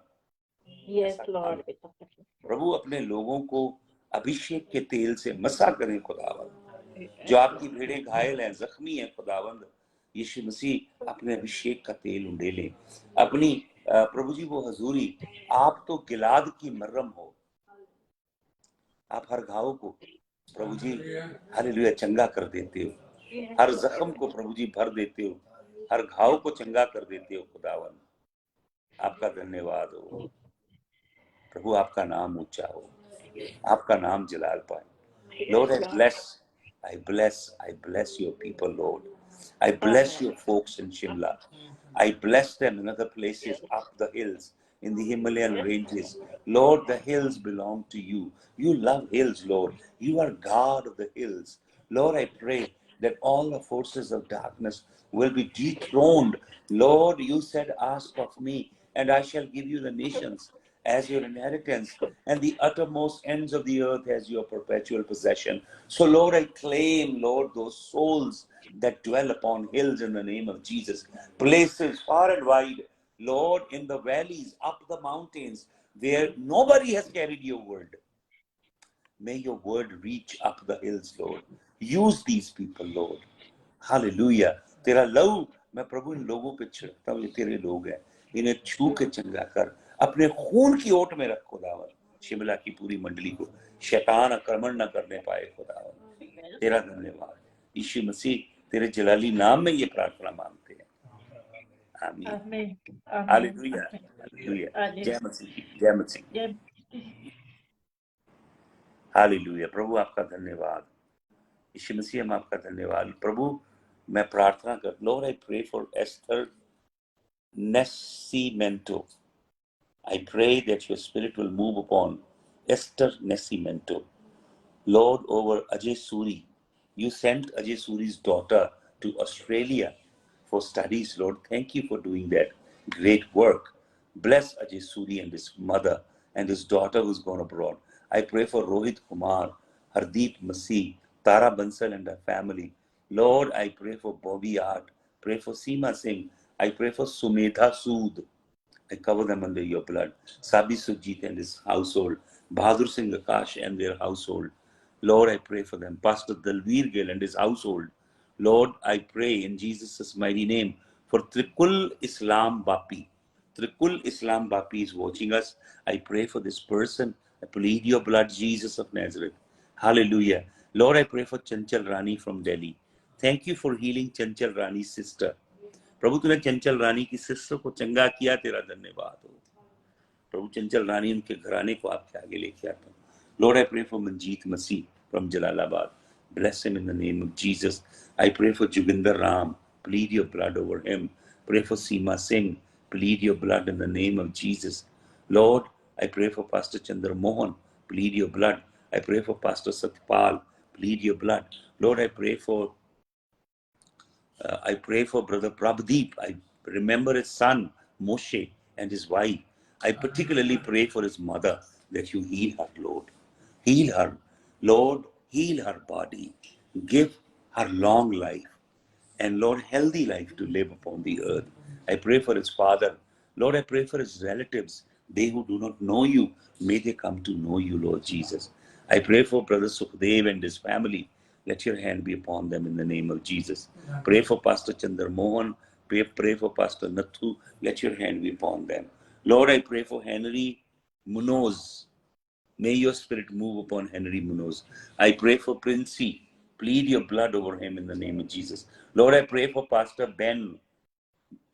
प्रभु। अपने लोगों को अभिषेक के तेल से मसा करें खुदावंद। जो आपकी भेड़ें घायल हैं, जख्मी हैं खुदावंद, यीशु मसीह अपने अभिषेक का तेल उंडेलें अपनी प्रभु जी वो हजूरी। आप तो गिलाद की मर्रम हो, आप हर घाव को प्रभु जी हालेलुया चंगा कर देते हो, हर जख्म को प्रभु जी भर देते हो, हर घाव को चंगा कर देते हो खुदावंद। आपका धन्यवाद हो प्रभु, आपका नाम ऊंचा हो, आपका नाम जलाल पाए। Lord, I bless your people, Lord. I bless your folks in Shimla. I bless them in other places up the hills, in the Himalayan ranges. Lord, the hills belong to you. You love hills, Lord. You are God of the hills. Lord, I pray that all the forces of darkness will be dethroned. Lord, you said, ask of me, and I shall give you the nations as your inheritance, and the uttermost ends of the earth as your perpetual possession. So, Lord, I claim, Lord, those souls that dwell upon hills in the name of Jesus, places far and wide, Lord, in the valleys, up the mountains, where nobody has carried your word. May your word reach up the hills, Lord. Use these people, Lord. Hallelujah. तेरा लहू मैं प्रभु इन लोगों पे छिड़कता हूँ, ये तेरे लोग हैं, इन्हें छू के चंगा कर, अपने खून की ओट में रख खुदावन। शिमला की पूरी मंडली को शैतान आक्रमण न करने पाए खुदावन। तेरा धन्यवाद यीशु मसीह, तेरे जलाली नाम में ये प्रार्थना मांगते हैं, आमीन। Hallelujah, hallelujah. जय मसीह, जय मसीह, हालेलुया। प्रभु आपका धन्यवाद यीशु मसीह, हम आपका धन्यवाद प्रभु। मैं प्रार्थना कर, Lord, I pray for Esther Nascimento. I pray that your spirit will move upon Esther Nascimento. Lord, over Ajay Suri, You sent Ajay Suri's daughter to Australia for studies, Lord. Thank you for doing that great work. Bless Ajay Suri and his mother and his daughter who's gone abroad. I pray for Rohit Kumar, Hardeep Masih, Tara Bansal and her family. Lord, I pray for Bobby Art. Pray for Seema Singh. I pray for Sumedha Sood. I cover them under your blood. Sabi Sujit and his household. Bahadur Singh Akash and their household. Lord, I pray for them. Pastor Dalveer Gill and his household. Lord, I pray in Jesus' mighty name for Trikul Islam Bapi. Trikul Islam Bapi is watching us. I pray for this person. I plead your blood, Jesus of Nazareth. Hallelujah. Lord, I pray for Chanchal Rani from Delhi. Thank you for healing Chanchal Rani's sister. प्रभु तूने चंचल रानी की सिस्टर को चंगा किया, तेरा धन्यवाद हो प्रभु। चंचल रानी उनके घराने को आपके आगे लेके आता हूँ। Lord, I pray for Manjeet Masih from Jalalabad. Bless him in the name of Jesus. I pray for Juginder Ram. Plead your blood over him. Pray for Seema Singh. Plead your blood in the name of Jesus. Lord, I pray for Pastor Chandra Mohan. Plead your blood. I pray for Pastor Satyapal. Plead your blood. Lord, I pray for Brother Prabdeep. I remember his son, Moshe, and his wife. I particularly pray for his mother that you heal her, Lord. Heal her. Lord, heal her body. Give her long life. And Lord, healthy life to live upon the earth. I pray for his father. Lord, I pray for his relatives. They who do not know you, may they come to know you, Lord Jesus. I pray for Brother Sukhdev and his family. Let your hand be upon them in the name of Jesus. Pray for Pastor Chandra Mohan. Pray for Pastor Nathu. Let your hand be upon them. Lord, I pray for Henry Munoz. May your spirit move upon Henry Munoz. I pray for Princey. Plead your blood over him in the name of Jesus. Lord, I pray for Pastor Ben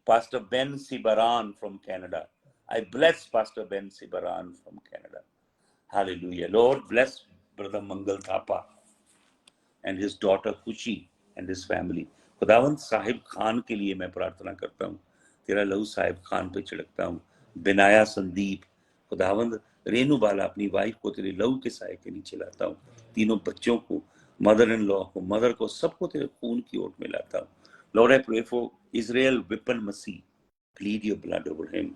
Sibaran from Canada. I bless Pastor Ben Sibaran from Canada. Hallelujah. Lord, bless Brother Mangal Thapa and his daughter Kushi and his family. खुदावंद साहिब खान के लिए मैं प्रार्थना करता हूँ, तेरा लहू साहिब खान पे छिड़कता हूँ। बिनाया संदीप, खुदावंद रेनू बाला अपनी वाइफ को तेरे लहू के साए के नीचे लाता हूँ। तीनों बच्चों को, मदर इन लॉ को, मदर को, सबको तेरे खून की ओट में लाता हूँ। Lord, I pray for Israel Vipan Masih. Plead your blood over him.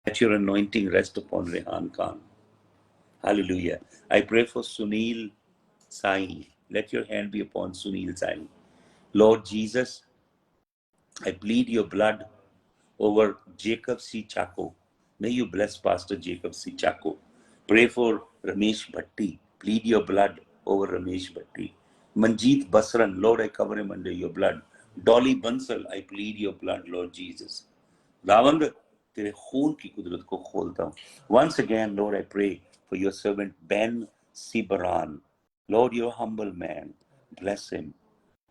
Let your anointing rest upon Rehan Khan. Hallelujah. I pray for Sunil Sai. Let your hand be upon Sunil Sai. Lord Jesus, I plead your blood over Jacob C. Chako. May you bless Pastor Jacob C. Chako. Pray for Ramesh Bhatti. Plead your blood over Ramesh Bhatti. Manjeet Basran, Lord, I cover him under your blood. Dolly Bansal, I plead your blood, Lord Jesus. Ravand, तेरे खून की कुदरत को खोलता हूँ. Once again, Lord, I pray for your servant Ben Sibaran. Lord, you're a humble man. Bless him.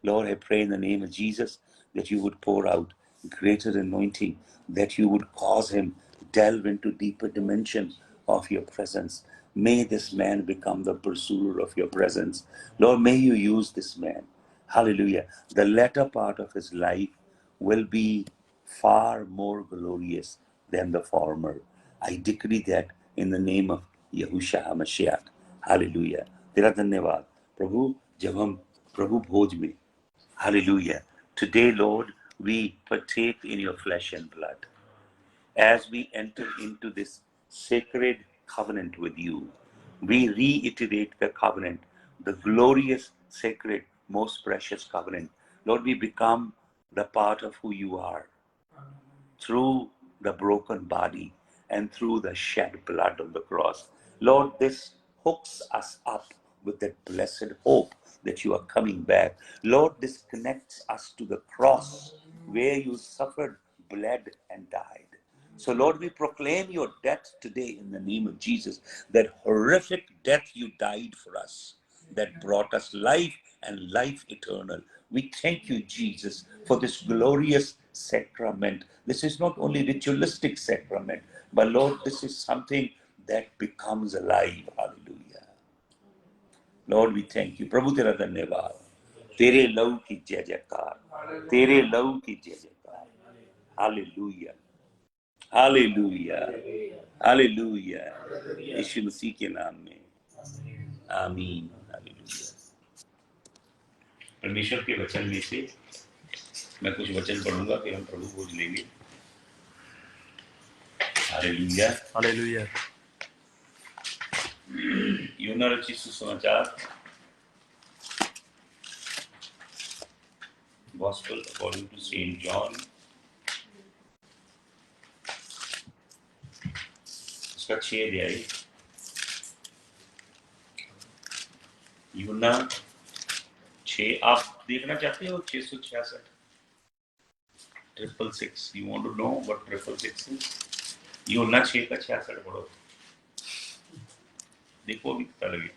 Lord, I pray in the name of Jesus that you would pour out greater anointing, that you would cause him to delve into deeper dimensions of your presence. May this man become the pursuer of your presence. Lord, may you use this man. Hallelujah. The latter part of his life will be far more glorious than the former. I decree that in the name of Yahushua HaMashiach. Hallelujah. तेरा धन्यवाद प्रभु, जब हम प्रभु भोज में, hallelujah. Today, Lord, we partake in your flesh and blood. As we enter into this sacred covenant with you, we reiterate the covenant, the glorious, sacred, most precious covenant. Lord, we become the part of who you are through the broken body and through the shed blood on the cross. Lord, this hooks us up with that blessed hope that you are coming back. Lord, this connects us to the cross where you suffered, bled, and died. So, Lord, we proclaim your death today in the name of Jesus, that horrific death you died for us, that brought us life and life eternal. We thank you, Jesus, for this glorious sacrament. This is not only ritualistic sacrament, but Lord, this is something that becomes alive. Hallelujah. Lord, we thank you. Prabhu tera dhanyavad. Tere love ki jai jaikar. Tere love ki jai jaikar. Hallelujah. Hallelujah. Hallelujah. यीशु मसीह के नाम में. आमीन। हालेलुया। परमेश्वर के वचन में से मैं कुछ वचन पढ़ूंगा, फिर हम प्रभु भोज लेंगे। हालेलुया। हालेलुया। यूहन्ना रचित सुसमाचार, gospel according to saint John, उसका 6 अध्याय। यूहन्ना 6, आप देखना चाहते हो? 666 666, you want to know what 666 is? Yuhanna 6 का 66 पढ़ो, देखो अभी पता लगे।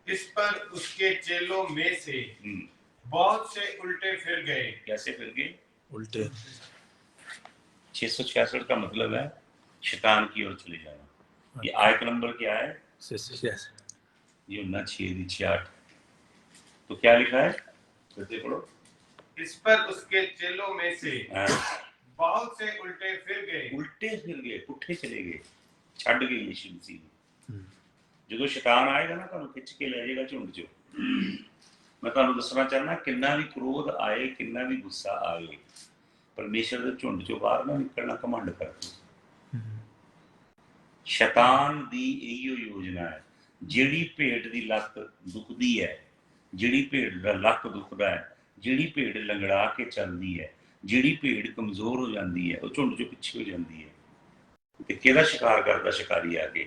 इस पर उसके चेलों में से बहुत से उल्टे फिर गए। कैसे फिर गए? उल्टे। 666 का मतलब है शैतान की ओर चले जाना। ये आयत नंबर क्या है? 666। यूहन्ना 6:8। तो क्या लिखा है? फिर पढ़ो। इस पर उसके चेलों में से बहुत से उल्टे फिर गए। उल्टे फिर गए, पुट्ठे चले गए, छड़ गए यीशु मसीह ने। जो शैतान आएगा ना, तुहानू खिच के ले जाएगा झुंड चो। मैं तुहानू दसना चाहना, किन्ना भी क्रोध आए, किन्ना भी गुस्सा आए, परमेश्वर दे झुंड चो बाहर ना निकलना घमंड करके। शैतान दी इहो योजना है। जिहड़ी भेड़ दी लक दुखदी है, जिहड़ी भेड़ दा लक दुखदा है, जिहड़ी भेड़ लंगड़ा के चलदी है, जिहड़ी भेड़ कमजोर हो जाती है, वो झुंड चो पिछे हो जाती है। ते किहदा शिकार करदा शिकारी आके?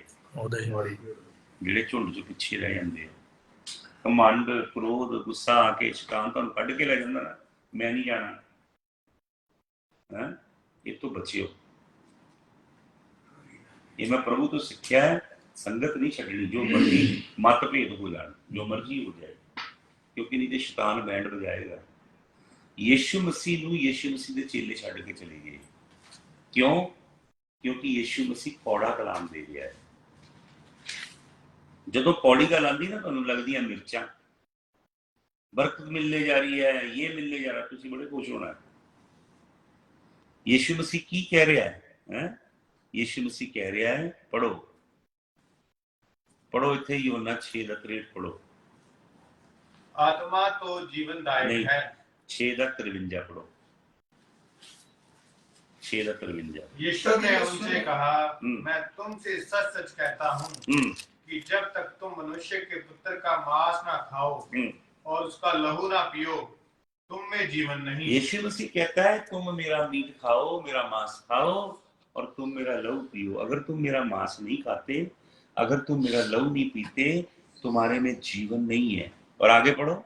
ਜਿਹੜੇ ਝੁੰਡ ਚੋਂ ਪਿੱਛੇ ਰਹਿ ਜਾਂਦੇ ਆ। ਘਮੰਡ, ਕ੍ਰੋਧ, ਗੁੱਸਾ ਆ ਕੇ ਸ਼ੈਤਾਨ ਤੁਹਾਨੂੰ ਕੱਢ ਕੇ ਲੈ ਜਾਂਦਾ ਨਾ, ਮੈਂ ਨਹੀਂ ਜਾਣਾ ਹੈ, ਇਹ ਤੋਂ ਬਚਿਓ। ਇਹ ਮੈਂ ਪ੍ਰਭੂ ਤੋਂ ਸਿੱਖਿਆ ਹੈ। ਸੰਗਤ ਨਹੀਂ ਛੱਡਣੀ, ਜੋ ਮਰਜ਼ੀ मतभेद हो जाए, जो मर्जी हो जाए, क्योंकि नहीं तो शैतान बैंड बजाएगा। यीशु मसीह नूं यीशु मसीह दे चेले छड्ड के चले गए। क्यों? क्योंकि यीशु मसीह कौड़ा कलाम दे रहा है। जो कौड़ी गल आती ना, तुहानू लगदियां मिर्चां, बरकत मिलने जा रही है, ये मिलने जा रहा, तुसीं बड़े खुश होना। यीशु मसीह की कह रहा है? यीशु मसीह कह रहा है, पढ़ो पढ़ो इत्थे यूहन्ना 6:63 पढ़ो। आत्मा तो जीवनदायक है। 6:53 पढ़ो। 6:53। यीशु ने उनसे कहा, मैं तुमसे सच सच कहता हूँ कि जब तक तुम मनुष्य के पुत्र का मांस ना खाओ और उसका लहू ना पियो, तुम में जीवन नहीं। यीशु मसीह कहता है, तुम मेरा मीट खाओ, मेरा मांस खाओ और तुम मेरा लहू पियो। अगर तुम मेरा मांस नहीं खाते, अगर तुम मेरा लहू नहीं पीते, तुम्हारे में जीवन नहीं है। और आगे पढ़ो।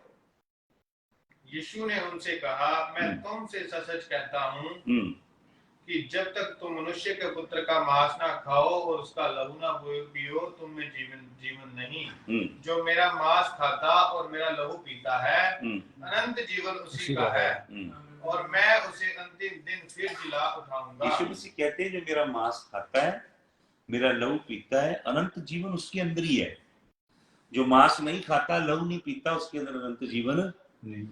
यीशु ने उनसे कहा, मैं तुमसे सच सच कहता हूँ कि जब तक तुम मनुष्य के पुत्र का मांस ना खाओ और उसका लहू ना पियो, तुम में जीवन नहीं। जो मेरा मांस खाता और मेरा लहू पीता है, अनंत जीवन उसी का है, और मैं उसे अंतिम दिन फिर जिला उठाऊंगा। यीशु मसीह कहते हैं, जो मेरा मांस खाता है, मेरा लहू पीता है, अनंत जीवन उसके अंदर ही है। जो मांस नहीं खाता, लहू नहीं पीता, उसके अंदर अनंत जीवन नहीं।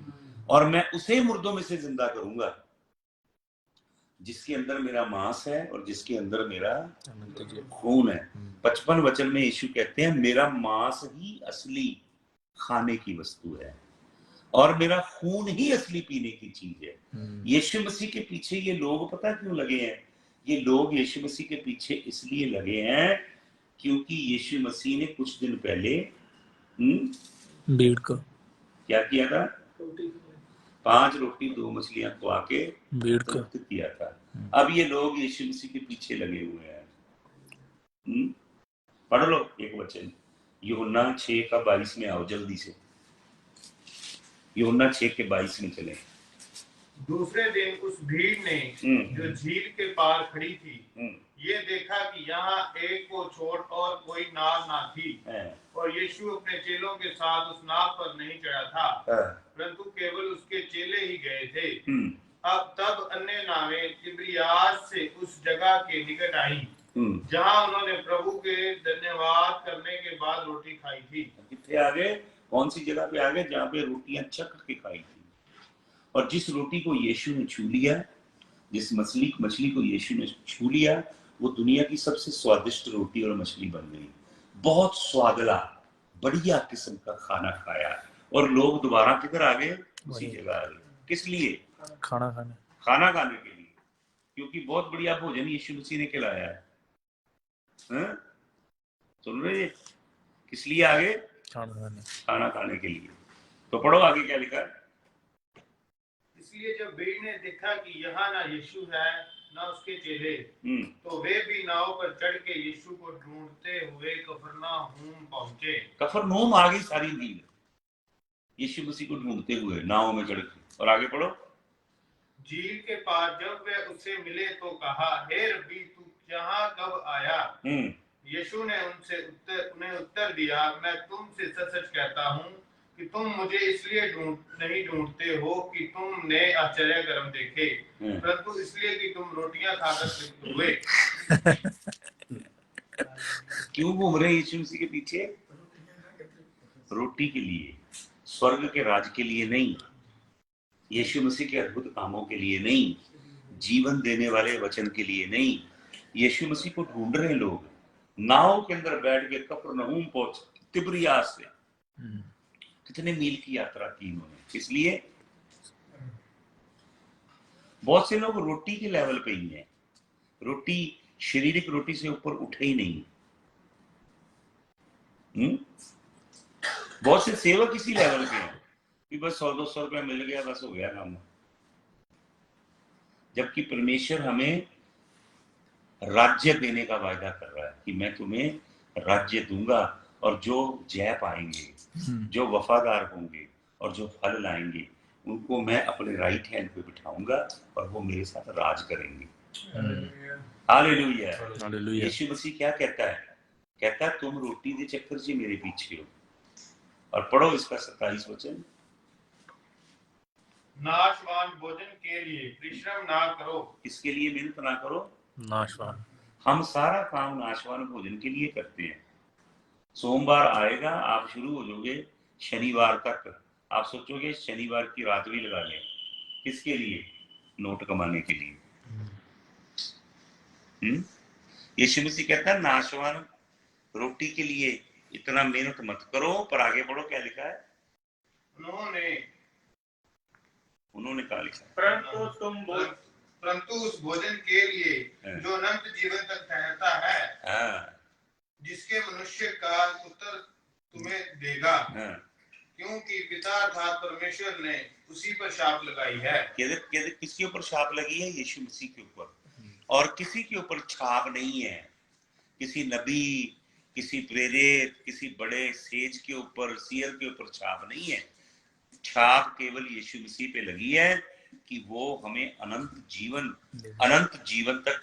और मैं उसे मुर्दों में से जिंदा करूंगा, जिसके अंदर मेरा मांस है और जिसके अंदर मेरा खून है। 55 वचन में यीशु कहते हैं, मेरा मांस ही असली खाने की वस्तु है और मेरा खून ही असली पीने की चीज है। यीशु मसीह के पीछे ये लोग पता क्यों लगे हैं? ये लोग यीशु मसीह के पीछे इसलिए लगे हैं क्योंकि यीशु मसीह ने कुछ दिन पहले भीड़ को क्या किया था? 5 रोटी 2 मछलियां खुआ के भीड़ को किया था। अब ये लोग यीशु मसीह के पीछे लगे हुए हैं। पढ़ लो एक वचन, यूहन्ना 6:22 में आओ जल्दी से। यूहन्ना 6:22 में चले। दूसरे दिन उस भीड़ ने जो झील के पार खड़ी थी, ये देखा कि यहाँ एक को छोड़ और कोई नाव ना थी, और यीशु अपने चेलों के साथ उस नाव पर नहीं चढ़ा था, परंतु केवल उसके चेले ही गए थे। अब तब अन्य नावें तिब्रियास से उस जगह के निकट आई जहाँ उन्होंने प्रभु के धन्यवाद करने के बाद रोटी खाई थी। कितने आगे? कौन सी जगह पे आगे? जहाँ पे रोटियां चख के खाई थी। और जिस रोटी को यीशु ने छू लिया, जिस मछली को यीशु ने छू लिया, वो दुनिया की सबसे स्वादिष्ट रोटी और मछली बन गई। बहुत स्वादला, बढ़िया किस्म का खाना खाया और लोग दोबारा किधर आ गए, उसी वही। जगह आ गए। किस लिए? खाना खाने। खाना खाने के लिए, क्योंकि बहुत बढ़िया भोजन यीशु मसीह ने खिलाया है। हैं? सुन रहे हैं? किस लिए आ गए? खाना खाने। खाना खाने के लिए। तो पढ़ो आगे क्या लिखा है। इसलिए जब भीड़ ने देखा कि यहाँ ना यीशु है ना उसके चेले, तो वे भी नाव पर चढ़ के यीशु को ढूंढते हुए कफरनहूम पहुंचे। कफरनहूम आ गई सारी भीड़ यीशु मसीह को ढूंढते हुए नाव में चढ़ के। और आगे पढ़ो। झील के पार जब वे उससे मिले तो कहा, हे रब्बी, तू यहाँ कब आया? यीशु ने उन्हें उत्तर दिया, मैं तुमसे सच-सच कहता हूँ कि तुम मुझे इसलिए नहीं ढूंढते हो कि तुमने आश्चर्य कर्म देखे, परंतु इसलिए कि तुम रोटियां खाकर तृप्त हुए। क्यों घूम रहे यीशु मसीह के पीछे? रोटी के लिए, स्वर्ग के राज के लिए नहीं, यीशु मसीह के अद्भुत कामों के लिए नहीं, जीवन देने वाले वचन के लिए नहीं। यीशु मसीह को ढूंढ रहे लोग। नाव के अंदर बैठ के कफरनहूम पहुंचे तिब्रियास से। कितने मील की यात्रा की इन्होंने। इसलिए बहुत से लोग रोटी के लेवल पे ही हैं, रोटी शारीरिक रोटी से ऊपर उठे ही नहीं। बहुत से सेवक इसी लेवल पे हैं कि बस 100-200 रुपया मिल गया, बस हो गया काम। जबकि परमेश्वर हमें राज्य देने का वायदा कर रहा है कि मैं तुम्हें राज्य दूंगा, और जो जय पाएंगे, जो वफादार होंगे और जो फल लाएंगे, उनको मैं अपने राइट हैंड पे बिठाऊंगा और वो मेरे साथ राज करेंगे। हालेलुया। हालेलुया। यीशु मसीह क्या कहता है? कहता है तुम रोटी के चक्कर से मेरे पीछे हो। और पढ़ो इसका 27 वचन। नाशवान भोजन के लिए परिश्रम ना करो। किसके लिए मेहनत ना करो? नाशवान। हम सारा काम नाशवान भोजन के लिए करते हैं। सोमवार आएगा, आप शुरू हो जाओगे, शनिवार तक आप सोचोगे शनिवार की रात भी लगा लें। किसके लिए? नोट कमाने के लिए। यीशु मसीह कहता है नाशवान रोटी के लिए इतना मेहनत मत करो। पर आगे बढ़ो, क्या लिखा है? उन्होंने कहा लिखा है, परंतु उस भोजन के लिए जो अनंत जीवन तक ठहरता है, जिसके मनुष्य का पुत्र तुम्हें देगा, क्योंकि पिता अर्थात परमेश्वर ने उसी पर शाप लगाई है। किसके ऊपर शाप लगी है? यीशु मसीह के ऊपर। और किसी के ऊपर छाप नहीं है, किसी नबी, किसी प्रेरित, किसी बड़े सेज के ऊपर, सीयर के ऊपर छाप नहीं है। छाप केवल यीशु मसीह पे लगी है कि वो हमें अनंत जीवन तक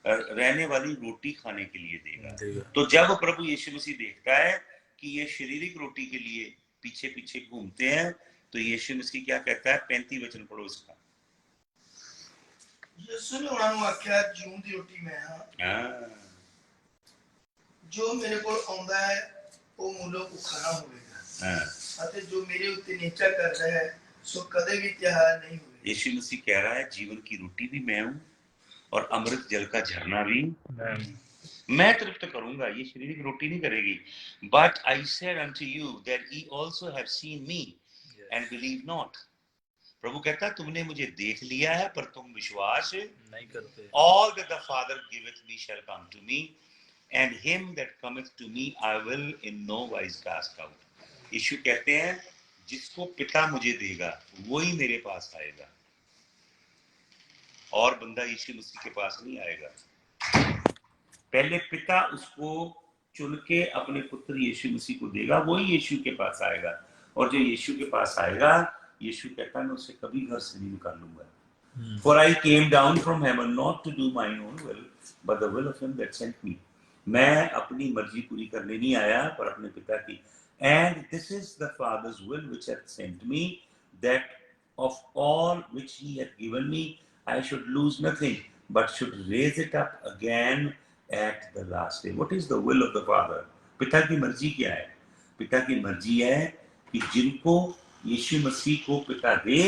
रहने वाली रोटी खाने के लिए देगा। तो जब प्रभु यीशु मसीह देखता है कि ये शारीरिक रोटी के लिए पीछे पीछे घूमते हैं, तो यीशु मसीह क्या कहता है? 35 वचन पढ़ो इसका। यीशु ने उन्होंने आख्या, जीवन दी रोटी मैं हां, जो मेरे को आंदा है वो मूलों भुखा ना होवेगा, अते जो मेरे उत्ते निचा करता है सो कदे भी त्यार नहीं होगा। यीशु मसीह कह रहा है जीवन की रोटी भी मैं हूं और अमृत जल का झरना भी मैं तृप्त करूंगा। ये शारीरिक रोटी नहीं करेगी। But I said unto you that ye also have seen me and believe not। प्रभु कहता है तुमने मुझे देख लिया है पर तुम विश्वास नहीं करते। All that the Father giveth me shall come to me, and him that cometh to me I will in no wise cast out। यीशु कहते हैं जिसको पिता मुझे देगा वही मेरे पास आएगा, और बंदा यीशु मसीह के पास नहीं आएगा। पहले पिता उसको चुन के अपने पुत्र यीशु मसीह को देगा, वही यीशु के पास आएगा। और जो यीशु के पास आएगा, यीशु कहता है मैं उसे कभी घर से नहीं निकालूंगा। For I came down from heaven not to do my own will but the will of him that sent me। मैं अपनी मर्जी पूरी करने नहीं आया पर अपने पिता की। And this is the Father's will which hath sent me, that of all which he hath given me I should lose nothing but should raise it up again at the last day। What is the will of the Father? पिता की मर्जी क्या है? पिता की मर्जी है कि जिनको यीशु मसीह को पिता दे,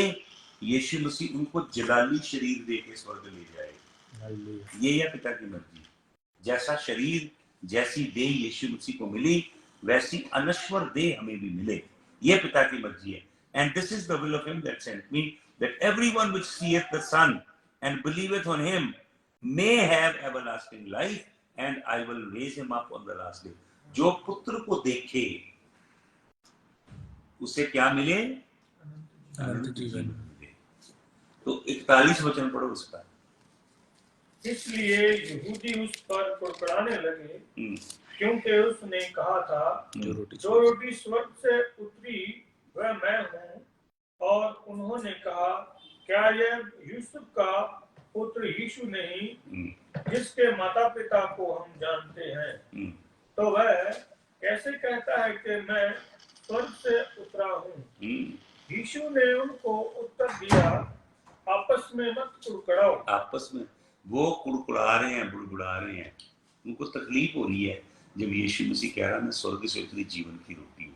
यीशु मसीह उनको जलाली शरीर दे के स्वर्ग ले जाए। ये है पिता की मर्जी। जैसा शरीर, जैसी देह यीशु मसीह को मिली, वैसी अनश्वर देह हमें भी मिले, ये पिता की मर्जी है। And this is the will of him that sent me, that everyone which seeth the son and believeth on him may have everlasting life and I will raise him up on the last day। जो पुत्र को देखे उसे क्या मिले? अनंत जीवन। मिले। तो 41 वचन पढ़ो उसका। इसलिए यहूदी उस पर कुड़कुड़ाने लगे, क्योंकि उसने कहा था, जो रोटी स्वर्ग से उतरी वह मैं हूँ। और उन्होंने कहा, क्या यह यूसुफ का पुत्र यीशु नहीं, जिसके माता पिता को हम जानते हैं? तो वह कैसे कहता है कि मैं स्वर्ग से उतरा हूँ? यीशु ने उनको उत्तर दिया, आपस में मत कुड़कुड़ाओ। आपस में वो कुड़कुड़ा रहे हैं, बुड़बुड़ा रहे हैं, उनको तकलीफ हो रही है जब यीशु मसीह कह रहा है मैं स्वर्ग से उतरी जीवन की रोटी हूँ,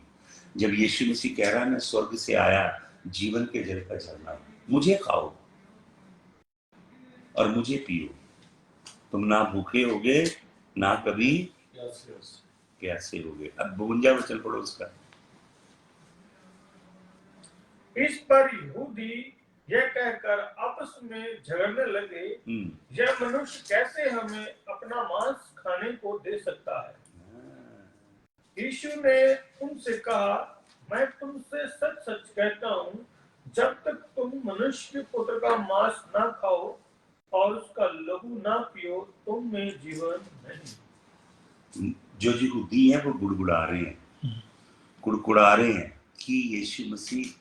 जब यीशु मसीह कह रहा है मैं स्वर्ग से आया जीवन के जल का झरना, मुझे खाओ और मुझे पियो, तुम ना भूखे होगे ना कभी प्यासे होगे। अब 52 वचन पढ़ो उसका। इस पर यहूदी यह कहकर आपस में झगड़ने लगे, यह मनुष्य कैसे हमें अपना मांस खाने को दे सकता है? यीशु ने उनसे कहा, मैं तुमसे सच सच कहता हूँ, जब तक तुम मनुष्य के पुत्र का मांस ना खाओ और उसका लहू ना पियो, तुम में जीवन नहीं। जो यहूदी हैं वो गुड़गुड़ा रहे हैं, कुड़कुड़ा रहे हैं कि यीशु मसीह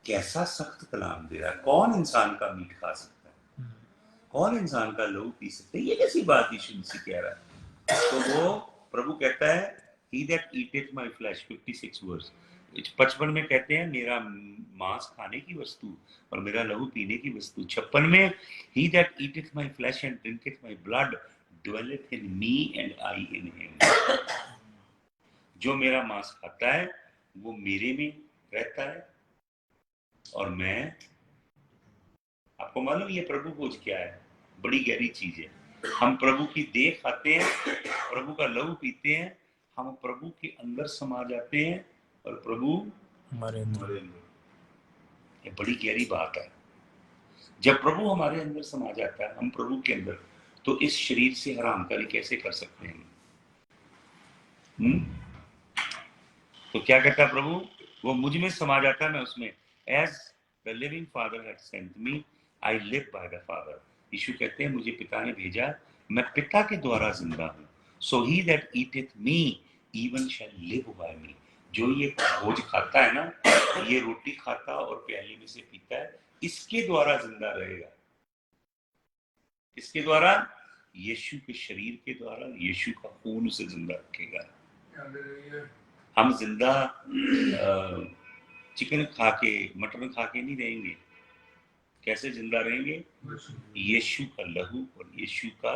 कैसा सख्त कलाम दे रहा है, कौन इंसान का मीट खा सकता है, कौन इंसान का लहू पी सकता है, ये कैसी बात यीशु मसीह कह रहा है। तो वो प्रभु कहता है he that eateth my flesh, 56 verse 55 में कहते हैं मेरा मांस खाने की वस्तु और मेरा लहू पीने की वस्तु। 56 में he that eateth my flesh and drinketh my blood dwelleth in me and I in him। जो मेरा मांस खाता है वो मेरे में रहता है और मैं, आपको मालूम ये प्रभु भोज क्या है? बड़ी गहरी चीज है। हम प्रभु की देह खाते हैं, प्रभु का लहू पीते हैं, हम प्रभु के अंदर समा जाते हैं और प्रभु हमारे अंदर। ये बड़ी गहरी बात है। जब प्रभु हमारे अंदर समा जाता है, हम प्रभु के अंदर, तो इस शरीर से हरामकारी कैसे कर सकते हैं? तो क्या कहता है प्रभु? वो मुझ में समा जाता है, मैं उसमें। As the living father had sent me, I live by the father. Yeshu कहते हैं मुझे पिता ने भेजा, मैं पिता के द्वारा जिंदा हूँ। So he that eateth me even shall live by me. जो ये भोज खाता है ना, ये रोटी खाता और प्याली में से पीता है, इसके द्वारा जिंदा रहेगा। इसके द्वारा, यीशु के शरीर के द्वारा, यीशु का खून उसे जिंदा रखेगा। हम जिंदा चिकन खा के, मटन खा के नहीं रहेंगे। कैसे जिंदा रहेंगे? यीशु का लहू और यीशु का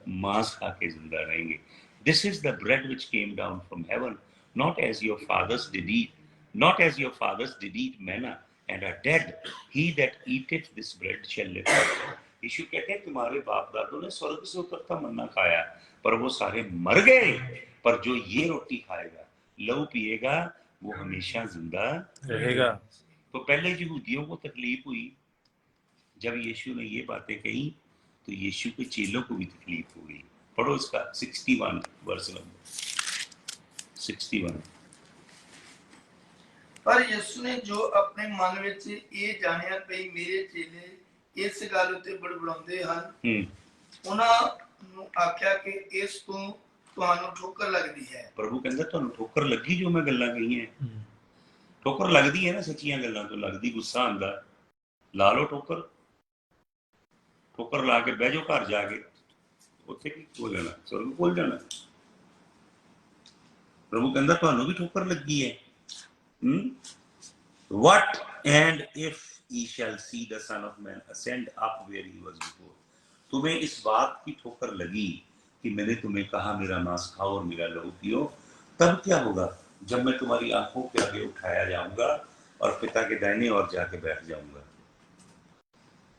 मांस खा के जिंदा रहेंगे। This is the bread which came down from heaven, not as your fathers did eat manna and are dead. He that eateth this bread shall live forever। यीशु कहते हैं तुम्हारे बाप दादों ने स्वर्ग से उतरता मन्ना खाया, पर वो सारे मर गए, पर जो ये रोटी खाएगा, लहू पिएगा, वो हमेशा जिंदा रहेगा। तो पहले यहूदियों को तकलीफ हुई जब यीशु ने ये बातें कही, तो यीशु के चेलों को भी तकलीफ हो गई। पढ़ो इसका 61 वर्स नंबर 61। पर यीशु ने जो अपने मन ਵਿੱਚ ਇਹ ਜਾਣਿਆ ਪਈ ਮੇਰੇ ਚੇਲੇ ਇਸ ਗੱਲ ਉੱਤੇ ਬੜਬੜਾਉਂਦੇ ਹਨ, ਉਹਨਾਂ ਨੂੰ ਆਖਿਆ ਕਿ ਇਸ ਤੋਂ ਤੁਹਾਨੂੰ ਠੋਕਰ ਲੱਗਦੀ ਹੈ। ਪ੍ਰਭੂ ਕਹਿੰਦਾ ਤੁਹਾਨੂੰ ਠੋਕਰ ਲੱਗੀ ਜੋ ਮੈਂ ਗੱਲਾਂ ਕਹੀਆਂ। ਠੋਕਰ ਲੱਗਦੀ ਹੈ ਨਾ, ਸੱਚੀਆਂ ਗੱਲਾਂ ਤੋਂ ਲੱਗਦੀ, ਗੁੱਸਾ ਆਉਂਦਾ, ਲਾ ਲਓ ਠੋਕਰ। ਠੋਕਰ ਲਾ ਕੇ ਬਹਿ ਜਾਓ ਘਰ ਜਾ ਕੇ, ਉੱਥੇ ਕੀ ਹੋ ਜਾਣਾ? स्वर्ग खोल जाना। प्रभु कहता ਤੁਹਾਨੂੰ भी ठोकर लगी है। What and if ye shall see the Son of Man ascend up where he was before। तुम्हें इस बात की ठोकर लगी कि मैंने तुम्हें कहा मेरा मांस खाओ और मेरा लहू पियो, तब क्या होगा जब मैं तुम्हारी आंखों के आगे उठाया जाऊंगा और पिता के दाहिने ओर जाके बैठ जाऊंगा।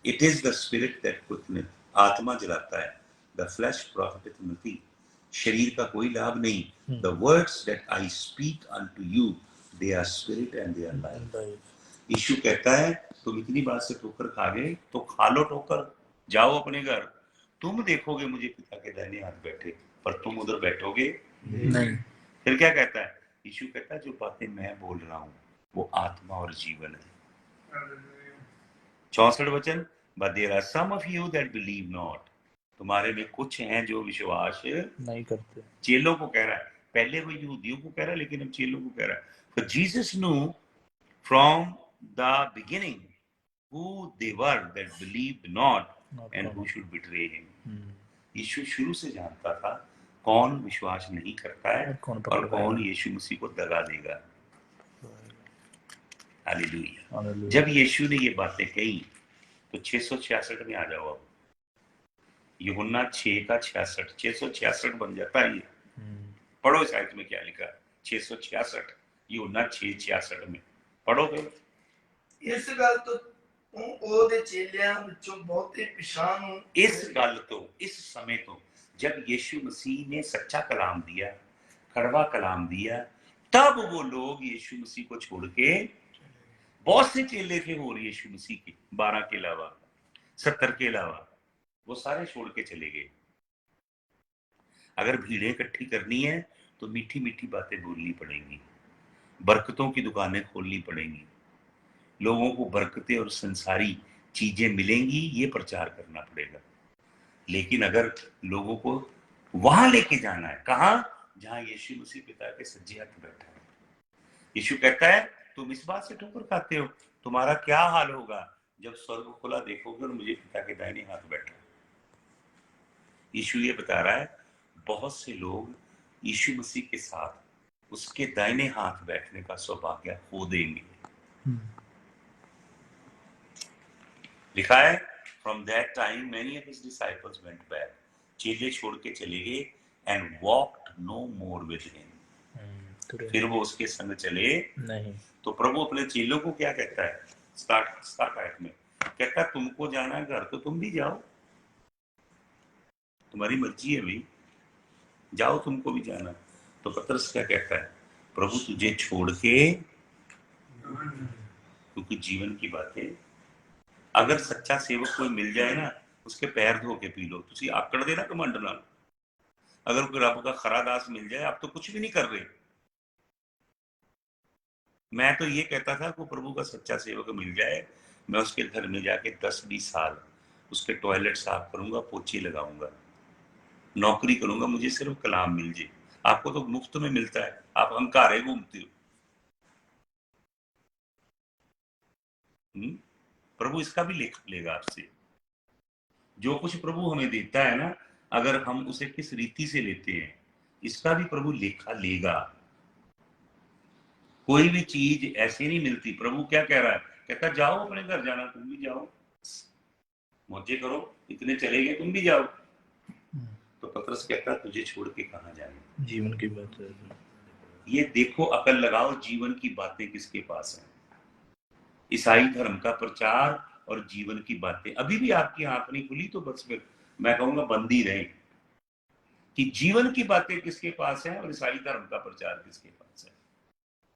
It is the spirit that quickeneth, आत्मा जलाता है, the flesh profiteth nothing। शरीर का कोई लाभ नहीं। The words that I speak unto you they are spirit and they are life. Yeshu कहता है तुम इतनी बात से ठोकर खा गए तो खा लो ठोकर, जाओ अपने घर, तुम देखोगे मुझे पिता के दाहिने हाथ बैठे, पर तुम उधर बैठोगे नहीं। फिर क्या कहता है यीशु? कहता है जो बातें मैं बोल रहा हूं वो आत्मा और जीवन है। 64 वचन, but there are some of you that believe not, तुम्हारे में कुछ हैं जो विश्वास नहीं करते। चेलों को कह रहा है, पहले वो यहूदियों को कह रहा है लेकिन अब चेलों को कह रहा है। For Jesus knew from the beginning who they were that believed not and who should betray him. यीशु शुरू से जानता था कौन विश्वास नहीं करता है और कौन यीशु मसीह को दगा देगा। हालेलुया। जब यीशु ने ये बातें कही तो 666 में आ जाओ। अब यूहन्ना 6 का 66, 666 बन जाता है ये। पढ़ो इस आयत में क्या लिखा है, 666 यूहन्ना 6:66 में पढ़ो। इस गल तो ਉਹਦੇ ਚੇਲਿਆਂ ਵਿੱਚੋਂ ਬਹੁਤੇ ਪਛਾਣ ਨੂੰ, इस गल तो, इस समय तो, जब यीशु मसीह ने सच्चा कलाम दिया, कड़वा कलाम दिया, तब वो लोग यीशु मसीह को छोड़ के, बहुत से चेले थे और यीशु मसीह के 12 के अलावा, 70 के अलावा, वो सारे छोड़ के चले गए। अगर भीड़ें इकट्ठी करनी है तो मीठी मीठी बातें बोलनी पड़ेंगी, बरकतों की दुकानें खोलनी पड़ेंगी, लोगों को बरकतें और संसारी चीजें मिलेंगी, ये प्रचार करना पड़ेगा। लेकिन अगर लोगों को वहां लेके जाना है, कहां? जहां यीशु मसीह पिता के सज्जे हाथ बैठा है। यीशु कहता है तुम इस बात से ठोकर खाते हो, तुम्हारा क्या हाल होगा जब स्वर्ग खुला देखोगे और मुझे पिता के दाहिने हाथ बैठा। यीशु ये बता रहा है बहुत से लोग यीशु मसीह के साथ उसके दाहिने हाथ बैठने का सौभाग्य खो देंगे। लिखा है from that time many of his disciples went back, चेले छोड़ के चले गए, and walked no more with him, फिर वो उसके संग चले नहीं। तो प्रभु अपने चेलों को क्या कहता है? स्टार्ट आयत में कहता है तुमको जाना है घर तो तुम भी जाओ, तुम्हारी मर्जी है भाई, जाओ तुमको भी जाना। तो पतरस क्या कहता है? प्रभु तुझे छोड़ के, क्योंकि जीवन की बातें, अगर सच्चा सेवक कोई मिल जाए ना उसके पैर धो के पी लो, तुझे आकड़ देना कमांड नाल। अगर कोई रब का खरा दास मिल जाए, आप तो कुछ भी नहीं कर रहे। मैं तो ये कहता था कि प्रभु का सच्चा सेवक मिल जाए, मैं उसके घर में जाके 10-20 साल उसके टॉयलेट साफ करूंगा, पोछे लगाऊंगा, नौकरी करूंगा, मुझे सिर्फ कलाम मिल जाए। आपको तो मुफ्त में मिलता है, आप हंकारे घूमते हो। प्रभु इसका भी लेखा लेगा आपसे। जो कुछ प्रभु हमें देता है ना, अगर हम उसे किस रीति से लेते हैं, इसका भी प्रभु लेखा लेगा। कोई भी चीज ऐसे नहीं मिलती। प्रभु क्या कह रहा है? कहता जाओ अपने घर, जाना तुम भी जाओ, मौजे करो, इतने चले गए तुम भी जाओ। तो पतरस कहता तुझे छोड़ के कहां जाए? जीवन की बात है। ये देखो, अकल लगाओ, जीवन की बातें किसके पास है? ईसाई धर्म का प्रचार और जीवन की बातें। अभी भी आपकी आंख नहीं खुली तो बस फिर मैं कहूंगा बंद ही रहे कि जीवन की बातें किसके पास है और ईसाई धर्म का प्रचार किसके पास है।